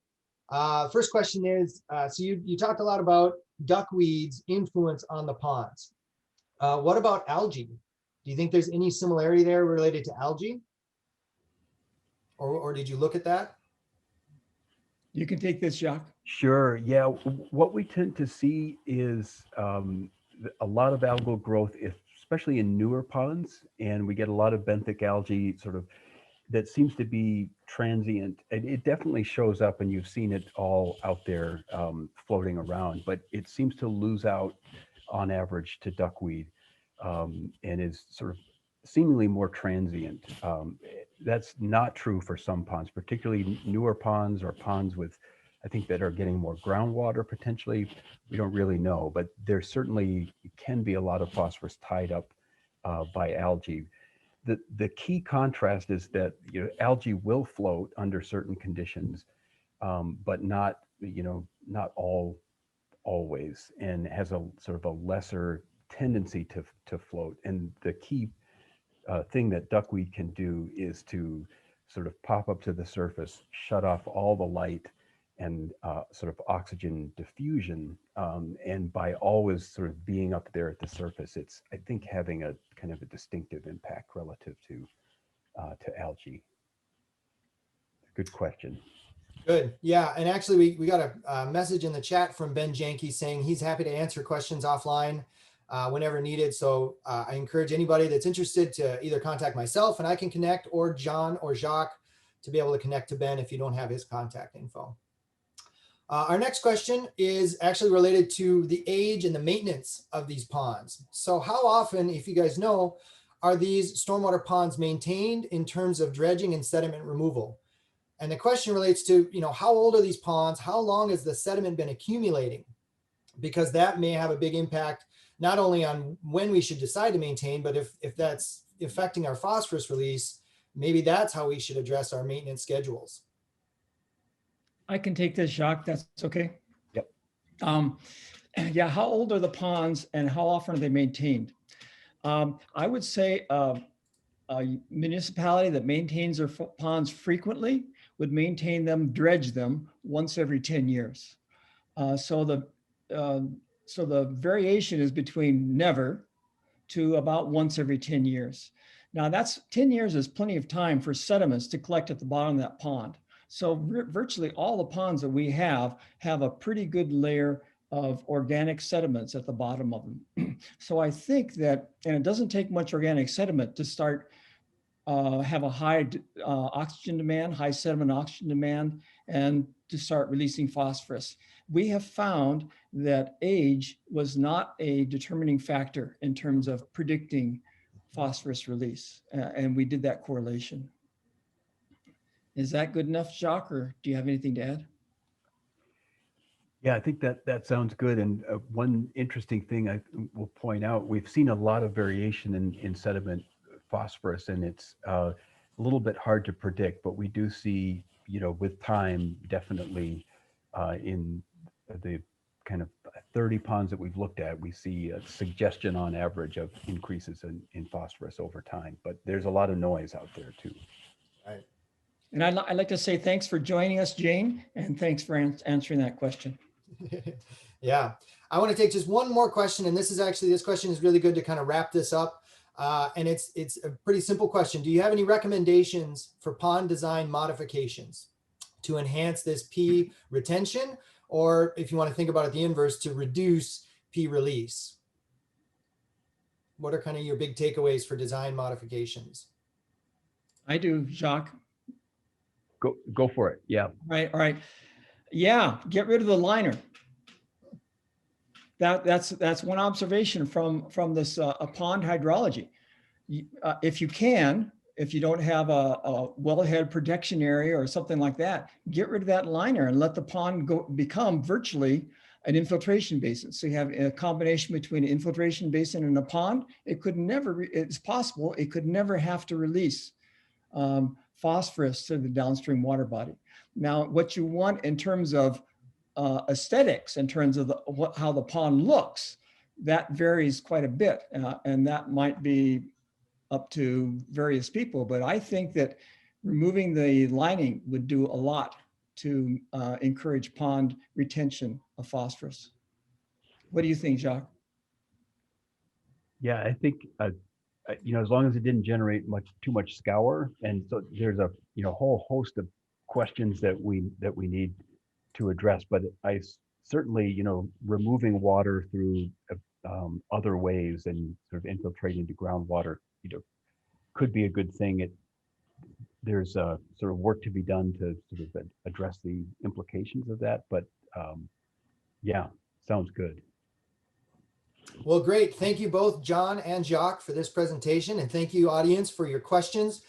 First question is, so you talked a lot about duckweed's influence on the ponds. What about algae? Do you think there's any similarity there related to algae? Or did you look at that? You can take this, Jacques. Sure. Yeah. What we tend to see is a lot of algal growth, especially in newer ponds, and we get a lot of benthic algae sort of that seems to be transient. It definitely shows up, and you've seen it all out there floating around, but it seems to lose out on average to duckweed, and is sort of seemingly more transient. That's not true for some ponds, particularly newer ponds or ponds with, I think, that are getting more groundwater potentially. We don't really know, but there certainly can be a lot of phosphorus tied up by algae. The key contrast is that algae will float under certain conditions, but not always, and has a sort of a lesser tendency to float. And the key thing that duckweed can do is to sort of pop up to the surface, shut off all the light and sort of oxygen diffusion. And by always sort of being up there at the surface, it's, I think, having a kind of a distinctive impact relative to algae. Good question. Good. Yeah. And actually, we got a message in the chat from Ben Janke saying he's happy to answer questions offline whenever needed. So I encourage anybody that's interested to either contact myself and I can connect, or John or Jacques to be able to connect to Ben if you don't have his contact info. Our next question is actually related to the age and the maintenance of these ponds. So how often, if you guys know, are these stormwater ponds maintained in terms of dredging and sediment removal? And the question relates to, how old are these ponds? How long has the sediment been accumulating? Because that may have a big impact, not only on when we should decide to maintain, but if that's affecting our phosphorus release, maybe that's how we should address our maintenance schedules. I can take this, Jacques. That's okay. Yep. Yeah, how old are the ponds and how often are they maintained? I would say a municipality that maintains their ponds frequently would maintain them, dredge them once every 10 years. So the variation is between never to about once every 10 years. Now that's 10 years is plenty of time for sediments to collect at the bottom of that pond. So virtually all the ponds that we have a pretty good layer of organic sediments at the bottom of them. So I think that, and it doesn't take much organic sediment to start have a high oxygen demand, high sediment oxygen demand, and to start releasing phosphorus. We have found that age was not a determining factor in terms of predicting phosphorus release, and we did that correlation. Is that good enough, Jacques, or do you have anything to add? Yeah, I think that sounds good. And one interesting thing I will point out, we've seen a lot of variation in sediment phosphorus, and it's a little bit hard to predict, but we do see, with time, definitely in the kind of 30 ponds that we've looked at, we see a suggestion on average of increases in phosphorus over time, but there's a lot of noise out there too. Right. And I'd like to say thanks for joining us, Jane, and thanks for answering that question. Yeah, I want to take just one more question, and this question is really good to kind of wrap this up. And it's a pretty simple question. Do you have any recommendations for pond design modifications to enhance this P retention, or if you want to think about it the inverse, to reduce P release? What are kind of your big takeaways for design modifications? I do, Jacques. Go for it. Yeah. All right. Yeah, get rid of the liner. That's one observation from this pond hydrology. If you don't have a wellhead protection area or something like that, get rid of that liner and let the pond become virtually an infiltration basin. So you have a combination between an infiltration basin and a pond. It's possible it could never have to release phosphorus to the downstream water body. Now, what you want in terms of aesthetics, in terms of how the pond looks, that varies quite a bit, and that might be up to various people. But I think that removing the lining would do a lot to encourage pond retention of phosphorus. What do you think, Jacques? Yeah, I think as long as it didn't generate too much scour, and so there's a whole host of questions that we need to address. But I certainly removing water through other ways and sort of infiltrating the groundwater could be a good thing. There's sort of work to be done to sort of address the implications of that. But yeah, sounds good. Well, great. Thank you both, John and Jacques, for this presentation. And thank you, audience, for your questions.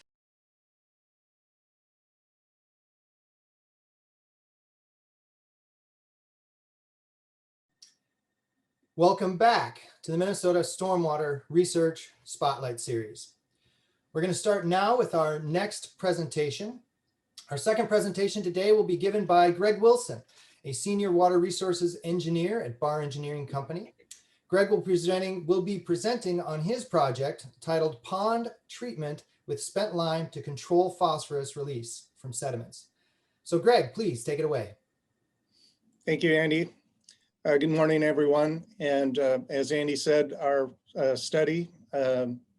Welcome back to the Minnesota Stormwater Research Spotlight Series. We're going to start now with our next presentation. Our second presentation today will be given by Greg Wilson, a senior water resources engineer at Barr Engineering Company. Greg will be presenting on his project titled Pond Treatment with Spent Lime to Control Phosphorus Release from Sediments. So Greg, please take it away. Thank you, Andy. Good morning, everyone. And as Andy said, our study,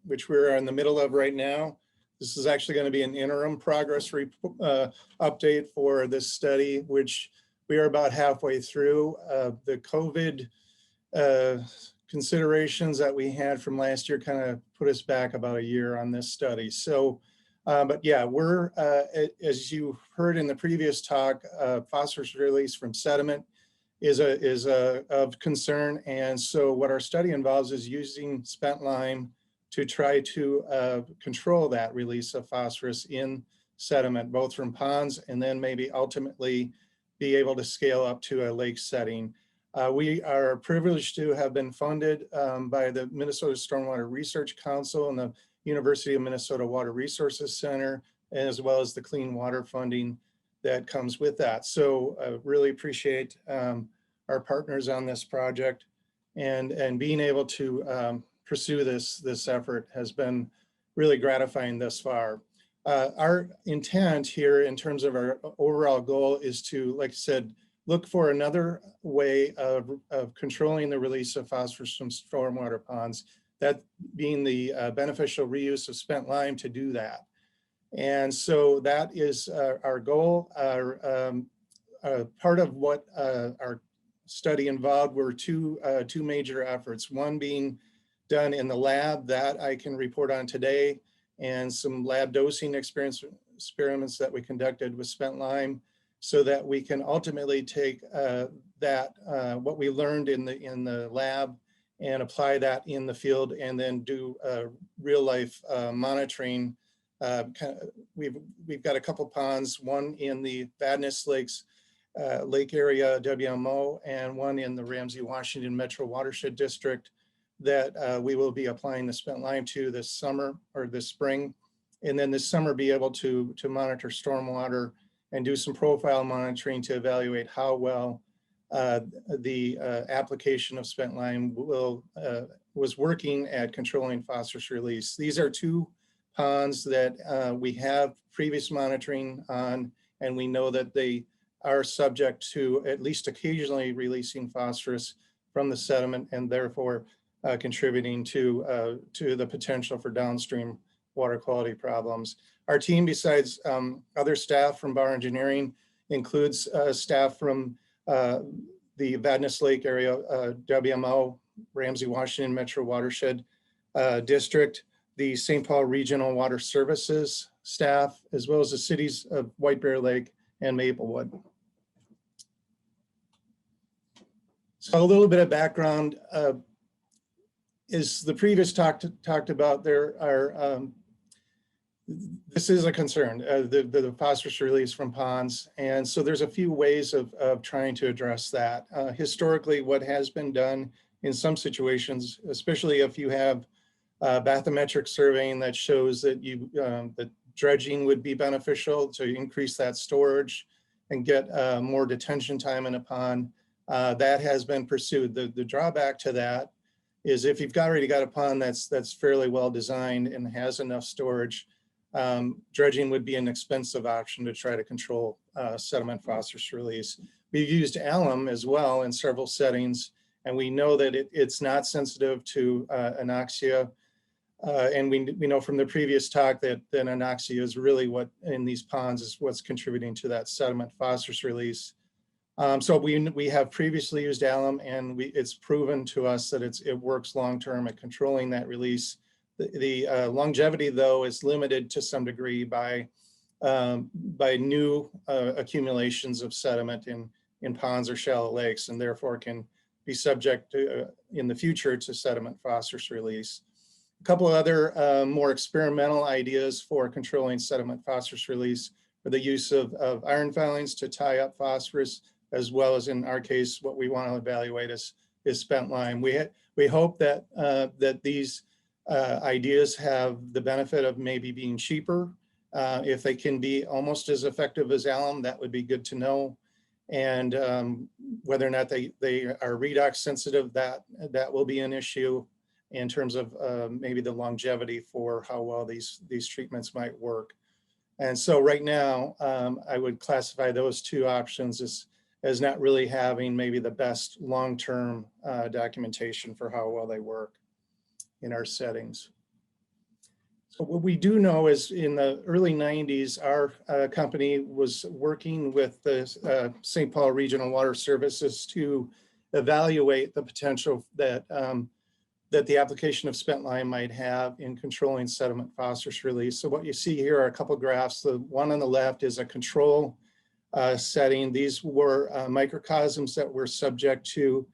which we're in the middle of right now, this is actually going to be an interim progress update for this study, which we are about halfway through. The COVID considerations that we had from last year kind of put us back about a year on this study. So, but yeah, we're, as you heard in the previous talk, phosphorus release from sediment is of concern. And so what our study involves is using spent lime to try to control that release of phosphorus in sediment, both from ponds and then maybe ultimately be able to scale up to a lake setting. We are privileged to have been funded by the Minnesota Stormwater Research Council and the University of Minnesota Water Resources Center, as well as the clean water funding that comes with that. So I really appreciate our partners on this project, and being able to pursue this effort has been really gratifying thus far. Our intent here in terms of our overall goal is to, like I said, look for another way of controlling the release of phosphorus from stormwater ponds, that being the beneficial reuse of spent lime to do that. And so that is our goal. Part of what our study involved were two major efforts, one being done in the lab that I can report on today, and some lab dosing experiments that we conducted with spent lime, so that we can ultimately take what we learned in the lab and apply that in the field, and then do real life monitoring. We've got a couple ponds, one in the Vadnais Lakes lake area WMO, and one in the Ramsey Washington Metro Watershed District that we will be applying the spent lime to this summer or this spring, and then this summer be able to monitor stormwater and do some profile monitoring to evaluate how well the application of spent lime was working at controlling phosphorus release. These are two ponds that we have previous monitoring on, and we know that they are subject to at least occasionally releasing phosphorus from the sediment, and therefore contributing to the potential for downstream water quality problems. Our team, besides other staff from Barr Engineering, includes staff from the Vadnais Lake area, WMO, Ramsey Washington Metro Watershed District, the St. Paul Regional Water Services staff, as well as the cities of White Bear Lake and Maplewood. So a little bit of background. As the previous talked about, there are this is a concern, the phosphorus release from ponds. And so there's a few ways of trying to address that. Historically, what has been done in some situations, especially if you have bathymetric surveying that shows that that dredging would be beneficial to increase that storage and get more detention time in a pond, that has been pursued. The drawback to that is if you've already got a pond that's fairly well designed and has enough storage, dredging would be an expensive option to try to control sediment phosphorus release. We've used alum as well in several settings, and we know that it's not sensitive to anoxia. And we know from the previous talk that anoxia is really what in these ponds is what's contributing to that sediment phosphorus release. So we have previously used alum, and it's proven to us that it works long-term at controlling that release. The longevity, though, is limited to some degree by new accumulations of sediment in ponds or shallow lakes, and therefore can be subject to, in the future, to sediment phosphorus release. A couple of other more experimental ideas for controlling sediment phosphorus release are the use of iron filings to tie up phosphorus, as well as in our case, what we want to evaluate is spent lime. We hope that these ideas have the benefit of maybe being cheaper. If they can be almost as effective as alum, that would be good to know. And whether or not they are redox sensitive, that will be an issue in terms of maybe the longevity for how well these treatments might work. And so right now, I would classify those two options as not really having maybe the best long-term documentation for how well they work in our settings. So what we do know is in the early 90s, our company was working with the St. Paul Regional Water Services to evaluate the potential that that the application of spent lime might have in controlling sediment phosphorus release. So what you see here are a couple of graphs. The one on the left is a control setting. These were microcosms that were subject to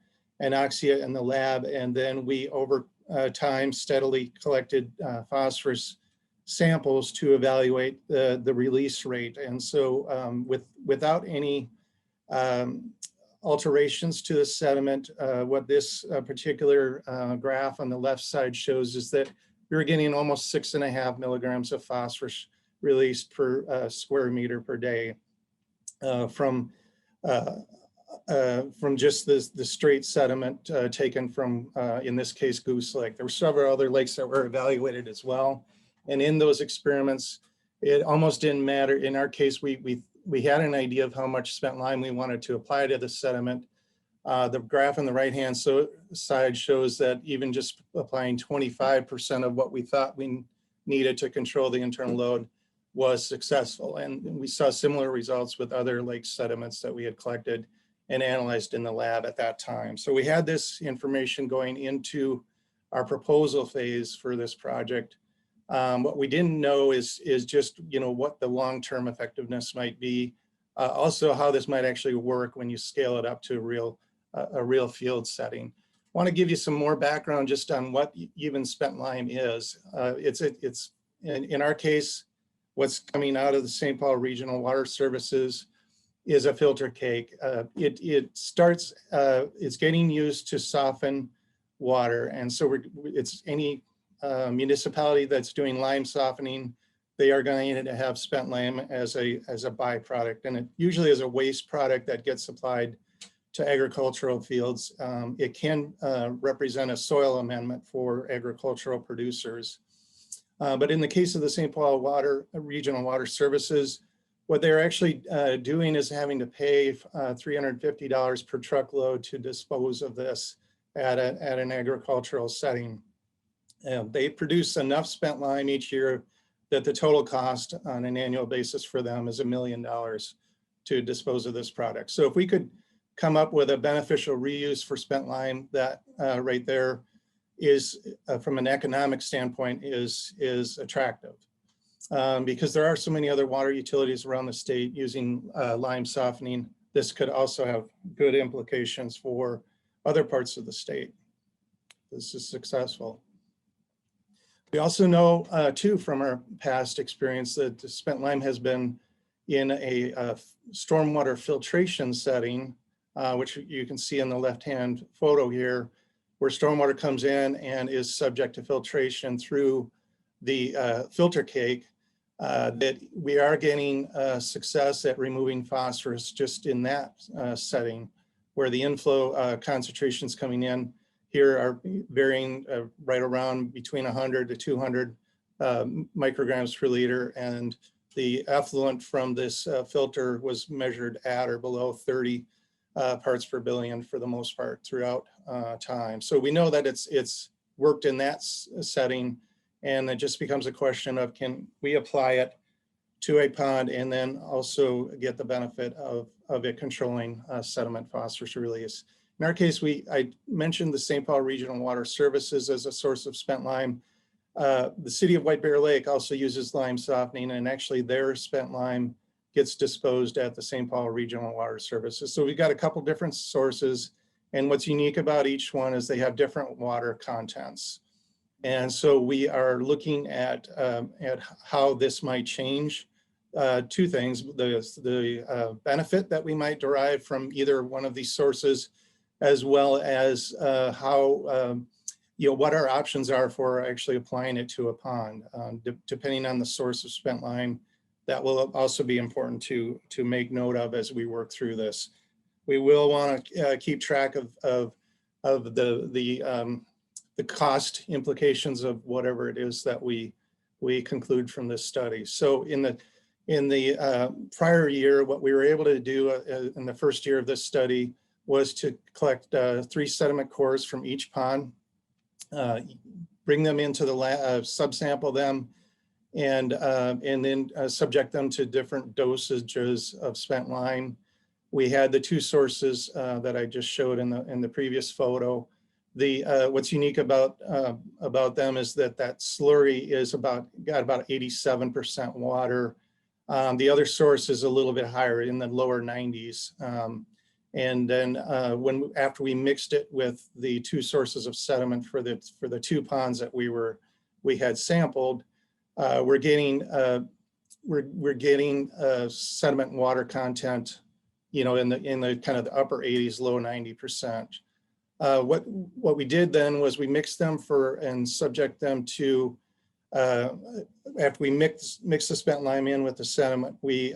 anoxia in the lab, and then we over time steadily collected phosphorus samples to evaluate the release rate. And so without any alterations to the sediment, what this particular graph on the left side shows is that we were getting almost 6.5 milligrams of phosphorus released per square meter per day from just the straight sediment taken from, in this case, Goose Lake. There were several other lakes that were evaluated as well. And in those experiments, it almost didn't matter. In our case, we had an idea of how much spent lime we wanted to apply to the sediment. The graph on the right-hand side shows that even just applying 25% of what we thought we needed to control the internal load was successful. And we saw similar results with other lake sediments that we had collected and analyzed in the lab at that time. So we had this information going into our proposal phase for this project. What we didn't know is just, what the long-term effectiveness might be. Also how this might actually work when you scale it up to a real field setting. I want to give you some more background just on what even spent lime is. It's in our case, what's coming out of the St. Paul Regional Water Services is a filter cake. It's getting used to soften water. And so it's any municipality that's doing lime softening, they are going to have spent lime as a byproduct. And it usually is a waste product that gets supplied to agricultural fields. It can represent a soil amendment for agricultural producers. But in the case of the St. Paul Regional Water Services, what they're actually doing is having to pay $350 per truckload to dispose of this at an agricultural setting. They produce enough spent lime each year that the total cost on an annual basis for them is $1 million to dispose of this product. So if we could come up with a beneficial reuse for spent lime, that right there is, from an economic standpoint, is attractive. Because there are so many other water utilities around the state using lime softening, this could also have good implications for other parts of the state. This is successful. We also know, too, from our past experience that the spent lime has been in a stormwater filtration setting, which you can see in the left-hand photo here, where stormwater comes in and is subject to filtration through the filter cake, that we are getting success at removing phosphorus just in that setting, where the inflow concentrations coming in here are varying right around between 100 to 200 micrograms per liter, and the effluent from this filter was measured at or below 30 parts per billion for the most part throughout time. So we know that it's worked in that setting, and it just becomes a question of, can we apply it to a pond and then also get the benefit of it controlling sediment phosphorus release. In our case, I mentioned the St. Paul Regional Water Services as a source of spent lime. The city of White Bear Lake also uses lime softening, and actually their spent lime gets disposed at the St. Paul Regional Water Services. So we've got a couple different sources, and what's unique about each one is they have different water contents. And so we are looking at how this might change two things: the benefit that we might derive from either one of these sources, as well as how what our options are for actually applying it to a pond, depending on the source of spent lime. That will also be important to make note of as we work through this. we will want to keep track of the cost implications of whatever it is that we conclude from this study. So in the prior year, what we were able to do in the first year of this study was to collect 3 sediment cores from each pond, bring them into the lab, subsample them, and then subject them to different dosages of spent lime. We had the 2 sources that I just showed in the previous photo. What's unique about them is that slurry is got about 87% water. The other source is a little bit higher, in the lower 90s. And then after we mixed it with the 2 sources of sediment for the 2 ponds that we had sampled, we're getting sediment and water content, in the kind of the upper 80s, low 90%. What we did then was we mixed them and subject them to, after we mix the spent lime in with the sediment, we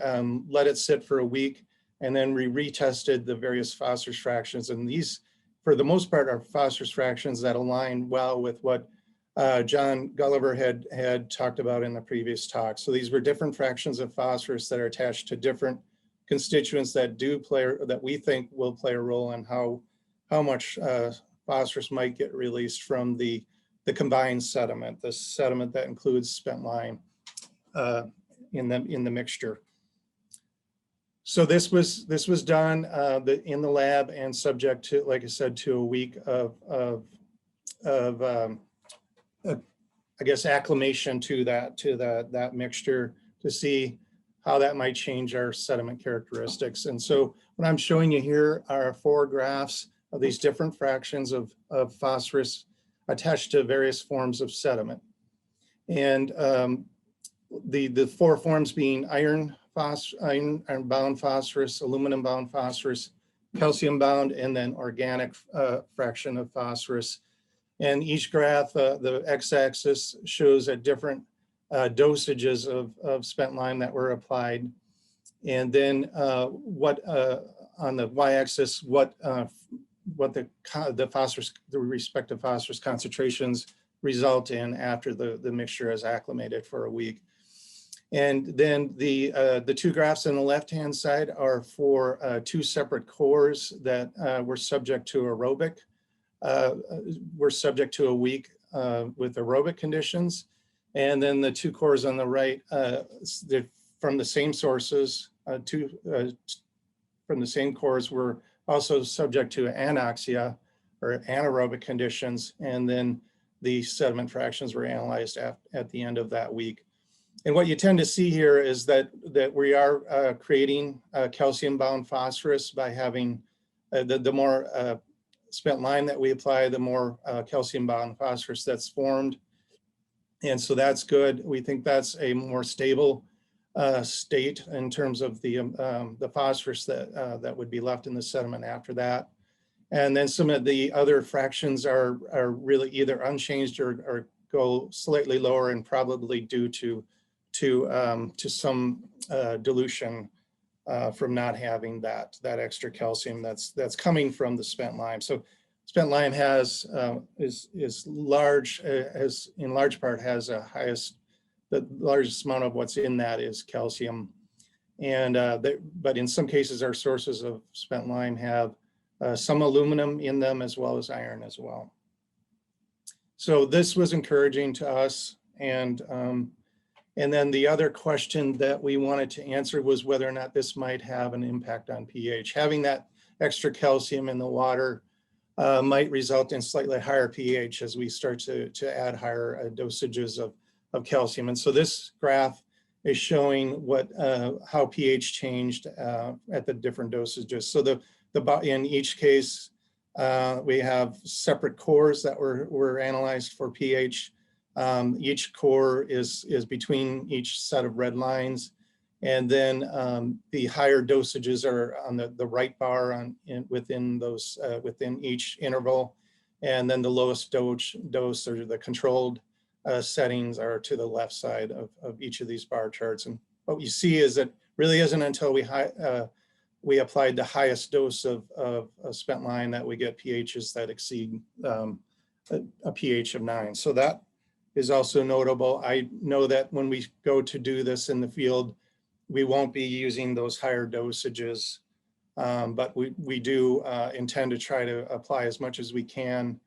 let it sit for a week, and then we retested the various phosphorus fractions. And these, for the most part, are phosphorus fractions that align well with what John Gulliver had talked about in the previous talk. So these were different fractions of phosphorus that are attached to different constituents that we think will play a role in how much phosphorus might get released from the combined sediment, the sediment that includes spent lime in the mixture. So this was done in the lab and subject to, like I said, to a week of I guess acclimation to that mixture to see how that might change our sediment characteristics. And so what I'm showing you here are 4 graphs of these different fractions of phosphorus attached to various forms of sediment. And the 4 forms being iron bound phosphorus, aluminum bound phosphorus, calcium bound, and then organic fraction of phosphorus. And each graph, the x-axis shows at different dosages of spent lime that were applied. And then on the y-axis, what the respective phosphorus concentrations result in after the mixture is acclimated for a week. And then the 2 graphs on the left-hand side are for 2 separate cores that were subject to aerobic. Were subject to a week with aerobic conditions. And then the 2 cores on the right, they're from the same sources, from the same cores, were also subject to anoxia or anaerobic conditions. And then the sediment fractions were analyzed at the end of that week. And what you tend to see here is that we are creating calcium-bound phosphorus by having the more spent lime that we apply, the more calcium-bound phosphorus that's formed. And so that's good. We think that's a more stable state in terms of the phosphorus that would be left in the sediment after that. And then some of the other fractions are really either unchanged or go slightly lower, and probably due to some dilution from not having that extra calcium that's coming from the spent lime. So spent lime is large, in large part has the largest amount of what's in that is calcium. And but in some cases, our sources of spent lime have some aluminum in them, as well as iron as well. So this was encouraging to us. And then the other question that we wanted to answer was whether or not this might have an impact on pH. Having that extra calcium in the water might result in slightly higher pH as we start to add higher dosages of calcium. And so this graph is showing how pH changed at the different dosages. So in each case, we have separate cores that were analyzed for pH. Each core is between each set of red lines. And then the higher dosages are on the right bar within each interval. And then the lowest dose or the controlled settings are to the left side of each of these bar charts. And what you see is that really isn't until we applied the highest dose of spent lime that we get pHs that exceed a pH of 9. So that is also notable. I know that when we go to do this in the field, we won't be using those higher dosages, but we do intend to try to apply as much as we can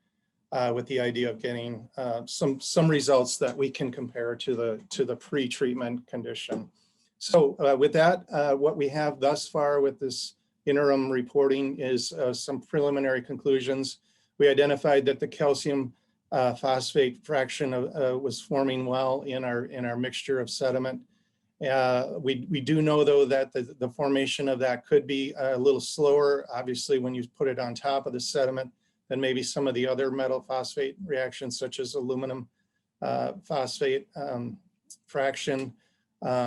with the idea of getting some results that we can compare to the pre-treatment condition. So with that, what we have thus far with this interim reporting is some preliminary conclusions. We identified that the calcium phosphate fraction was forming well in our mixture of sediment. We do know, though, that the formation of that could be a little slower, obviously, when you put it on top of the sediment than maybe some of the other metal phosphate reactions, such as aluminum phosphate fraction.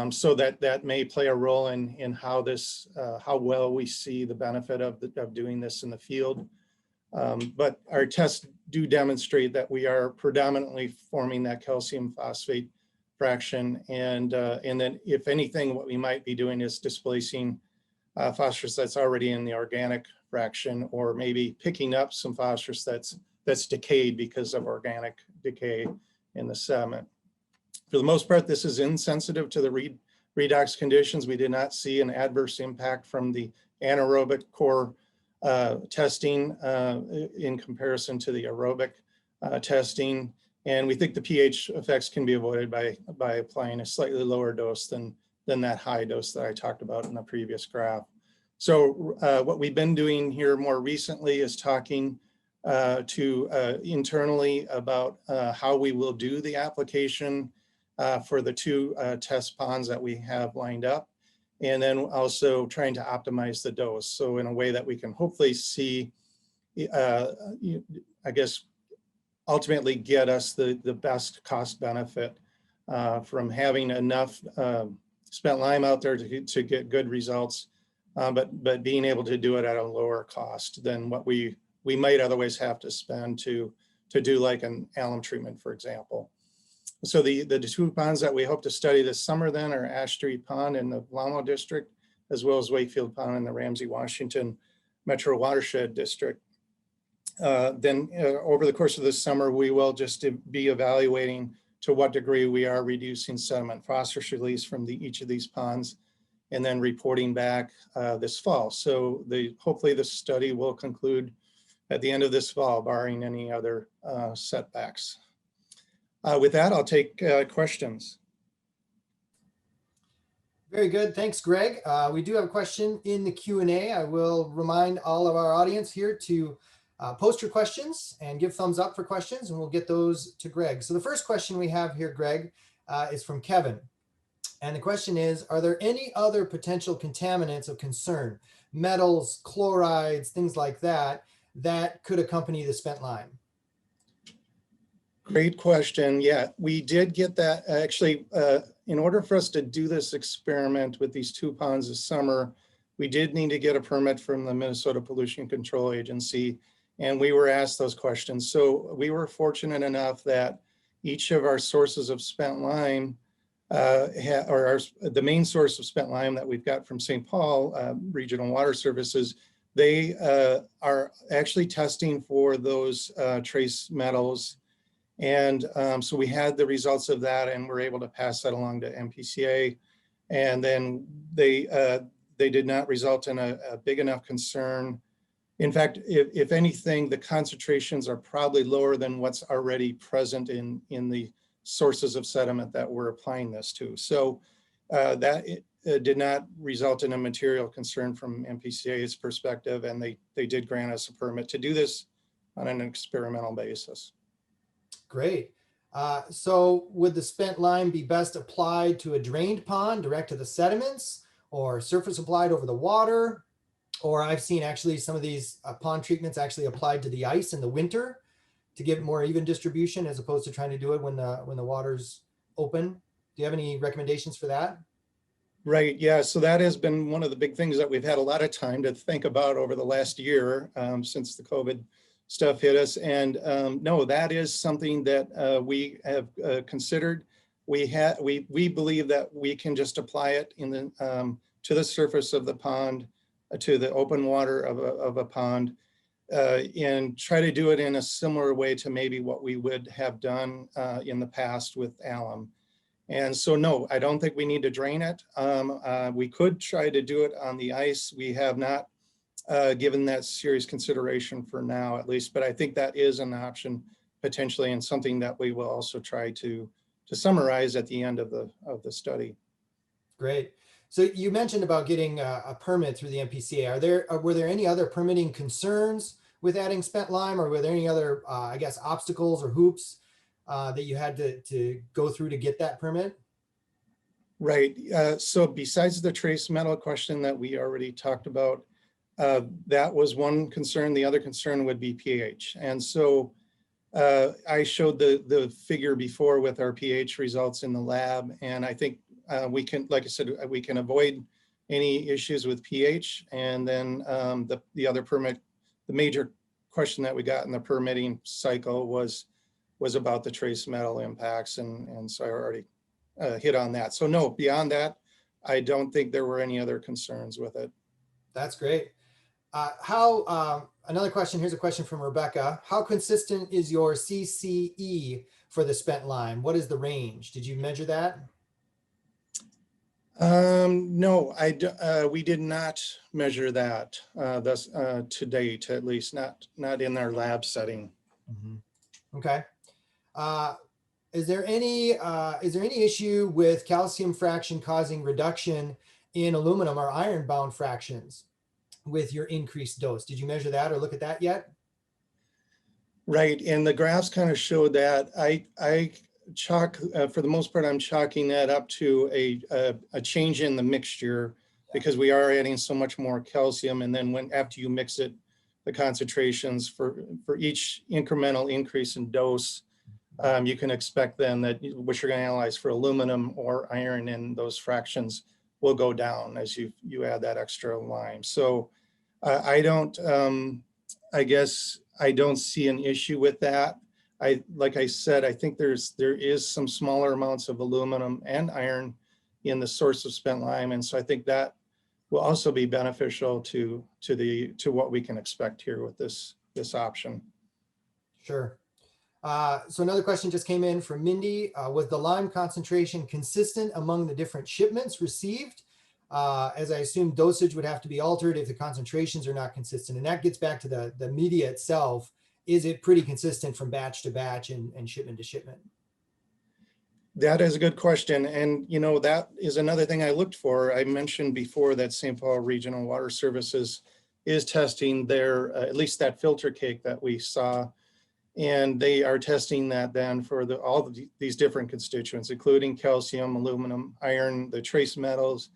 So that may play a role in how well we see the benefit of doing this in the field. But our tests do demonstrate that we are predominantly forming that calcium phosphate fraction, and then if anything, what we might be doing is displacing phosphorus that's already in the organic fraction, or maybe picking up some phosphorus that's decayed because of organic decay in the sediment. For the most part, this is insensitive to the redox conditions. We did not see an adverse impact from the anaerobic core testing in comparison to the aerobic testing. And we think the pH effects can be avoided by applying a slightly lower dose than that high dose that I talked about in the previous graph. So what we've been doing here more recently is talking to internally about how we will do the application for the two test ponds that we have lined up, and then also trying to optimize the dose. So in a way that we can hopefully see, I guess, ultimately get us the best cost benefit from having enough spent lime out there to get good results, but being able to do it at a lower cost than what we might otherwise have to spend to do like an alum treatment, for example. So the two ponds that we hope to study this summer then are Ash Street Pond in the Lamo District, as well as Wakefield Pond in the Ramsey, Washington Metro Watershed District. Then over the course of this summer, we will just be evaluating to what degree we are reducing sediment phosphorus release from each of these ponds, and then reporting back this fall. So hopefully the study will conclude at the end of this fall, barring any other setbacks. With that, I'll take questions. Very good. Thanks, Greg. We do have a question in the Q&A. I will remind all of our audience here to post your questions and give thumbs up for questions, and we'll get those to Greg. So the first question we have here, Greg, is from Kevin. And the question is, are there any other potential contaminants of concern, metals, chlorides, things like that could accompany the spent lime? Great question. Yeah, we did get that. Actually, in order for us to do this experiment with these two ponds this summer, we did need to get a permit from the Minnesota Pollution Control Agency, and we were asked those questions. So we were fortunate enough that each of our sources of spent lime, the main source of spent lime that we've got from St. Paul Regional Water Services, they are actually testing for those trace metals. And so we had the results of that, and we're able to pass that along to MPCA. And then they did not result in a big enough concern. In fact, if anything, the concentrations are probably lower than what's already present in the sources of sediment that we're applying this to. So that did not result in a material concern from MPCA's perspective, and they did grant us a permit to do this on an experimental basis. Great. So would the spent lime be best applied to a drained pond direct to the sediments, or surface applied over the water? Or I've seen actually some of these pond treatments actually applied to the ice in the winter to give more even distribution, as opposed to trying to do it when the water's open. Do you have any recommendations for that? Right. Yeah. So that has been one of the big things that we've had a lot of time to think about over the last year since the COVID stuff hit us. And no, that is something that we have considered. We believe that we can just apply it to the surface of the pond to the open water of a pond, and try to do it in a similar way to maybe what we would have done in the past with alum. And so, no, I don't think we need to drain it. We could try to do it on the ice. We have not given that serious consideration for now, at least, but I think that is an option potentially, and something that we will also try to summarize at the end of the study. Great. So you mentioned about getting a permit through the MPCA. Were there any other permitting concerns with adding spent lime, or were there any other, I guess, obstacles or hoops that you had to go through to get that permit? Right. So besides the trace metal question that we already talked about, that was one concern. The other concern would be pH. And so I showed the figure before with our pH results in the lab. And I think we can, like I said, we can avoid any issues with pH. And then the other permit, the major question that we got in the permitting cycle was about the trace metal impacts. And so I already hit on that. So no, beyond that, I don't think there were any other concerns with it. That's great. Another question, here's a question from Rebecca. How consistent is your CCE for the spent lime? What is the range? Did you measure that? No, we did not measure that thus to date, at least not in our lab setting. Mm-hmm. Okay. Is there any issue with calcium fraction causing reduction in aluminum or iron bound fractions with your increased dose? Did you measure that or look at that yet? Right, and the graphs kind of show that. I chalk, for the most part, I'm chalking that up to a change in the mixture, because we are adding so much more calcium, and then after you mix it, the concentrations for each incremental increase in dose, you can expect then that what you're going to analyze for aluminum or iron in those fractions will go down as you add that extra lime. So I don't, I guess I don't see an issue with that. Like I said, I think there is some smaller amounts of aluminum and iron in the source of spent lime, and so I think that will also be beneficial to what we can expect here with this option. Sure. So another question just came in from Mindy. Was the lime concentration consistent among the different shipments received? As I assume dosage would have to be altered if the concentrations are not consistent. And that gets back to the media itself. Is it pretty consistent from batch to batch and shipment to shipment? That is a good question. And, you know, that is another thing I looked for. I mentioned before that St. Paul Regional Water Services is testing their, at least that filter cake that we saw. And they are testing that then for all of these different constituents, including calcium, aluminum, iron, the trace metals.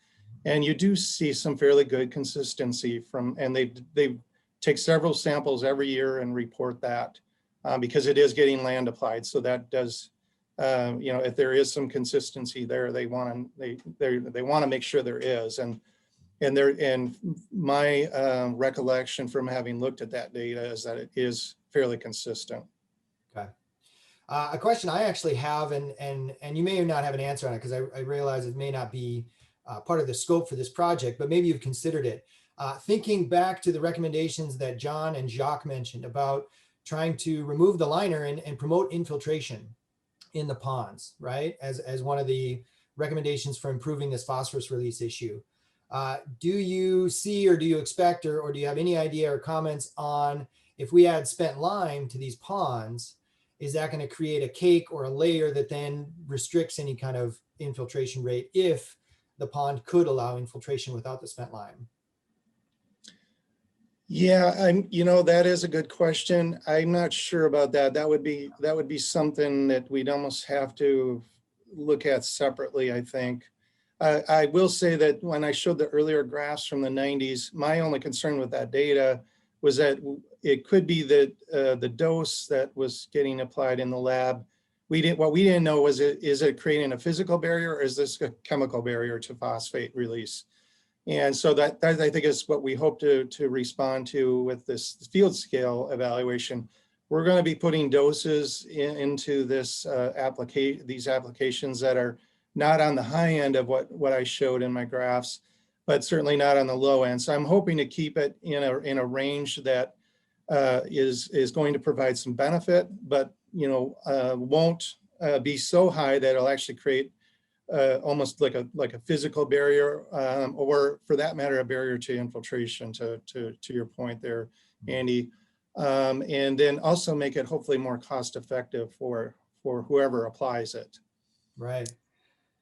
And you do see some fairly good consistency and they take several samples every year and report that because it is getting land applied. So that does, you know, if there is some consistency there, they want to make sure there is. And my recollection from having looked at that data is that it is fairly consistent. Okay. A question I actually have, and you may not have an answer on it because I realize it may not be part of the scope for this project, but maybe you've considered it. Thinking back to the recommendations that John and Jacques mentioned about trying to remove the liner and promote infiltration in the ponds, right? As one of the recommendations for improving this phosphorus release issue. Do you see, or do you expect, or do you have any idea or comments on if we add spent lime to these ponds, is that going to create a cake or a layer that then restricts any kind of infiltration rate if the pond could allow infiltration without the spent lime? Yeah, you know, that is a good question. I'm not sure about that. That would be something that we'd almost have to look at separately, I think. I will say that when I showed the earlier graphs from the 90s, my only concern with that data was that it could be that the dose that was getting applied in the lab, what we didn't know was, is it creating a physical barrier, or is this a chemical barrier to phosphate release? And so that I think is what we hope to respond to with this field scale evaluation. We're going to be putting doses into this these applications that are not on the high end of what I showed in my graphs, but certainly not on the low end. So I'm hoping to keep it in a range that is going to provide some benefit, but won't be so high that it'll actually create almost like a physical barrier, or for that matter, a barrier to infiltration. To your point there, Andy, and then also make it hopefully more cost effective for whoever applies it. Right.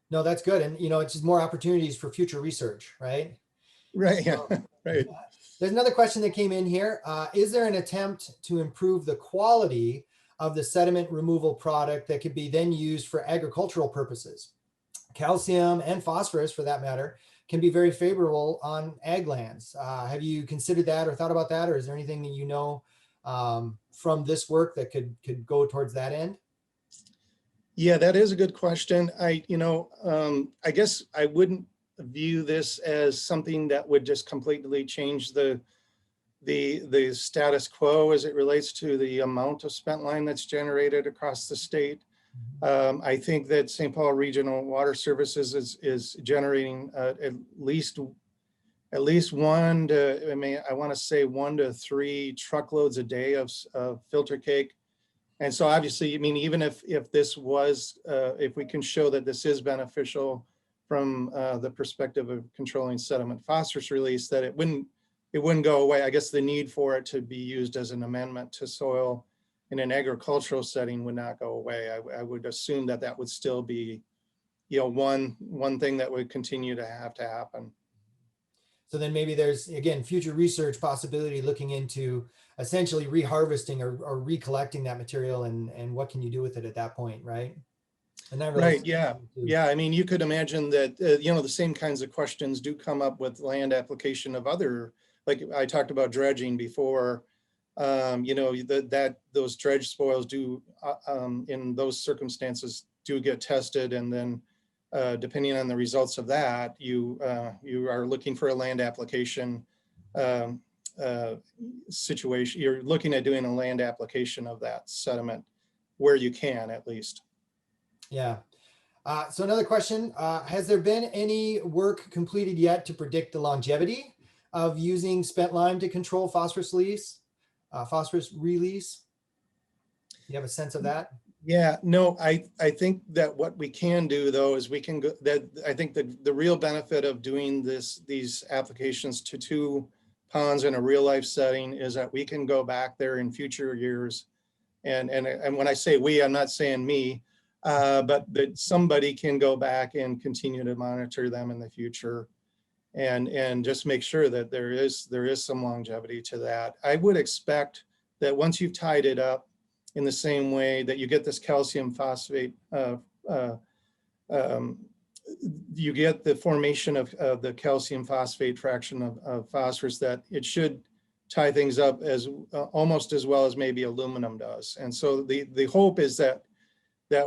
No, that's good. And, it's just more opportunities for future research, right? Right. Yeah. So, Right. there's another question that came in here. Is there an attempt to improve the quality of the sediment removal product that could be then used for agricultural purposes? Calcium and phosphorus, for that matter, can be very favorable on ag lands. Have you considered that or thought about that? Or is there anything that from this work that could go towards that end? Yeah, that is a good question. I guess I wouldn't view this as something that would just completely change the status quo as it relates to the amount of spent lime that's generated across the state. I think that St. Paul Regional Water Services is generating at least 1 to 3 truckloads a day of filter cake. And so obviously, even if this was, if we can show that this is beneficial from the perspective of controlling sediment phosphorus release, that it wouldn't go away. I guess the need for it to be used as an amendment to soil in an agricultural setting would not go away. I would assume that would still be, one thing that would continue to have to happen. So then maybe there's, again, future research possibility looking into essentially reharvesting or recollecting that material and what can you do with it at that point, right? And that really Right, yeah. Yeah, you could imagine that, the same kinds of questions do come up with land application of other, like I talked about dredging before, those dredge spoils do, in those circumstances, do get tested, and then depending on the results of that, you are looking for a land application situation. You're looking at doing a land application of that sediment where you can, at least. Yeah. So another question, has there been any work completed yet to predict the longevity of using spent lime to control phosphorus release? You have a sense of that? Yeah, no, I think that what we can do though is we can go, that I think the real benefit of doing these applications to 2 ponds in a real life setting is that we can go back there in future years. And when I say we, I'm not saying me, but that somebody can go back and continue to monitor them in the future and just make sure that there is some longevity to that. I would expect that once you've tied it up in the same way that you get this calcium phosphate, you get the formation of the calcium phosphate fraction of phosphorus, that it should tie things up as almost as well as maybe aluminum does. And so the hope is that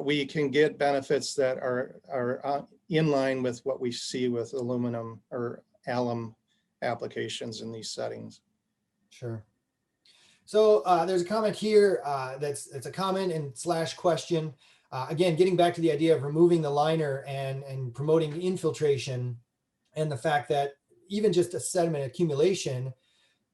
we can get benefits that are in line with what we see with aluminum or alum applications in these settings. Sure. So there's a comment here that's a comment and / question. Again, getting back to the idea of removing the liner and promoting infiltration, and the fact that even just a sediment accumulation,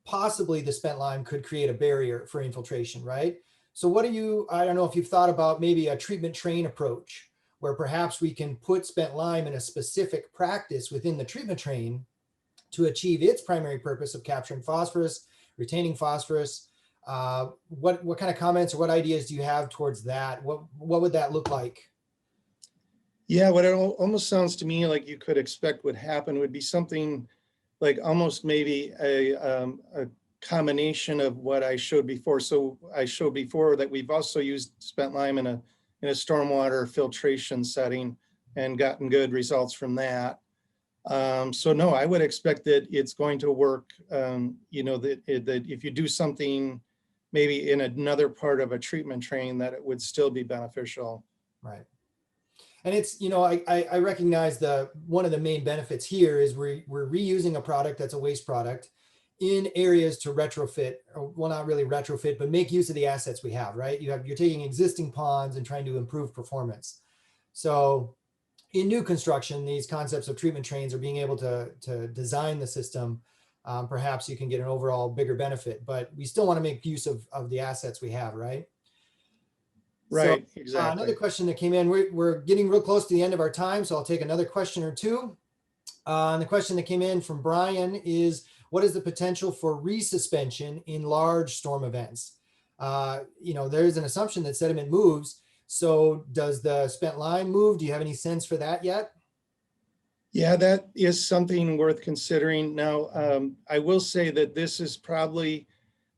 possibly the spent lime could create a barrier for infiltration, right? So I don't know if you've thought about maybe a treatment train approach, where perhaps we can put spent lime in a specific practice within the treatment train to achieve its primary purpose of capturing phosphorus, retaining phosphorus. What kind of comments or what ideas do you have towards that? What would that look like? Yeah, what it almost sounds to me like you could expect would happen would be something like almost maybe a combination of what I showed before. So I showed before that we've also used spent lime in a stormwater filtration setting and gotten good results from that. So no, I would expect that it's going to work, that if you do something maybe in another part of a treatment train, that it would still be beneficial. Right. And it's, I recognize one of the main benefits here is we're reusing a product that's a waste product in areas to retrofit, or well, not really retrofit, but make use of the assets we have, right? You're taking existing ponds and trying to improve performance. So in new construction, these concepts of treatment trains or being able to design the system, perhaps you can get an overall bigger benefit, but we still want to make use of the assets we have, right? Right, So, exactly. another question that came in, we're getting real close to the end of our time, so I'll take another question or two. And the question that came in from Brian is, what is the potential for resuspension in large storm events? There's an assumption that sediment moves. So does the spent lime move? Do you have any sense for that yet? Yeah, that is something worth considering. Now, I will say that this is probably,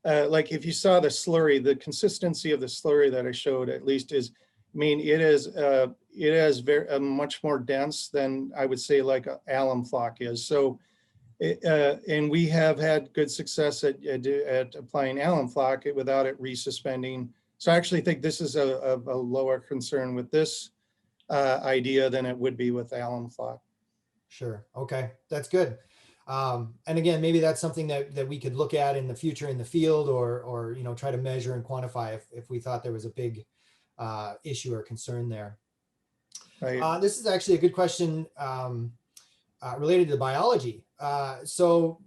like if you saw the slurry, the consistency of the slurry that I showed at least is, I mean, it is very much more dense than I would say like alum flock is. So, and we have had good success at applying alum flock without it resuspending. So I actually think this is a lower concern with this idea than it would be with alum flock. Sure. Okay, that's good. And again, maybe that's something that we could look at in the future in the field, or try to measure and quantify if we thought there was a big issue or concern there. Right. This is actually a good question related to biology. So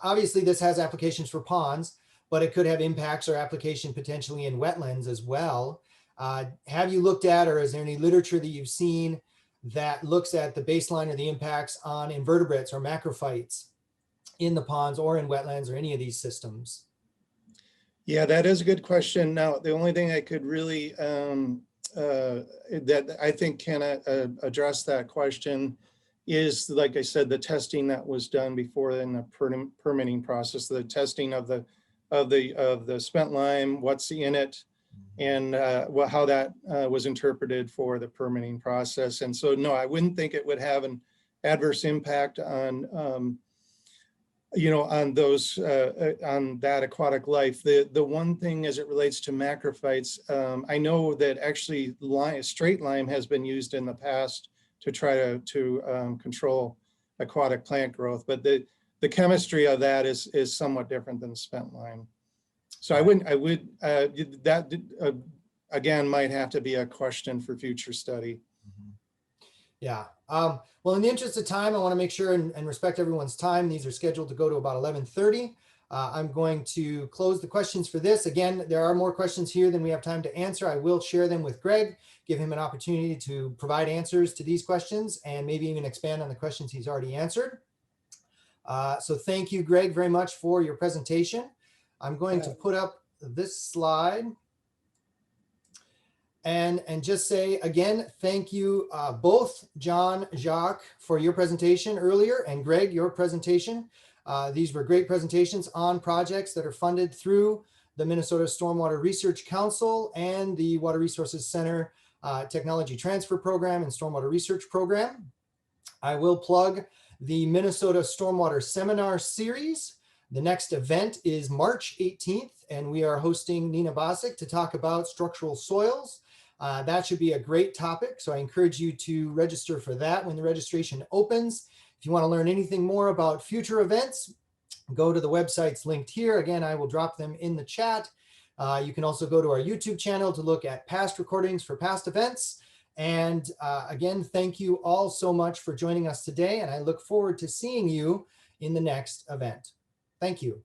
obviously this has applications for ponds, but it could have impacts or application potentially in wetlands as well. Have you looked at, or is there any literature that you've seen that looks at the baseline or the impacts on invertebrates or macrophytes in the ponds or in wetlands or any of these systems? Yeah, that is a good question. Now, the only thing I could really, that I think can address that question is, like I said, the testing that was done before in the permitting process, the testing of the spent lime, what's in it, and how that was interpreted for the permitting process. And so, no, I wouldn't think it would have an adverse impact on, on those, on that aquatic life. The one thing as it relates to macrophytes, I know that actually straight lime has been used in the past to try to control aquatic plant growth, but the chemistry of that is somewhat different than spent lime. So that again might have to be a question for future study. Yeah. Well, in the interest of time, I want to make sure and respect everyone's time. These are scheduled to go to about 11:30. I'm going to close the questions for this. Again, there are more questions here than we have time to answer. I will share them with Greg, give him an opportunity to provide answers to these questions and maybe even expand on the questions he's already answered. So thank you, Greg, very much for your presentation. I'm going to put up this slide and just say again, thank you both John, Jacques, for your presentation earlier, and Greg, your presentation. These were great presentations on projects that are funded through the Minnesota Stormwater Research Council and the Water Resources Center Technology Transfer Program and Stormwater Research Program. I will plug the Minnesota Stormwater Seminar Series. The next event is March 18th, and we are hosting Nina Bosick to talk about structural soils. That should be a great topic, so I encourage you to register for that when the registration opens. If you want to learn anything more about future events, go to the websites linked here. Again, I will drop them in the chat. You can also go to our YouTube channel to look at past recordings for past events. And again, thank you all so much for joining us today, and I look forward to seeing you in the next event. Thank you.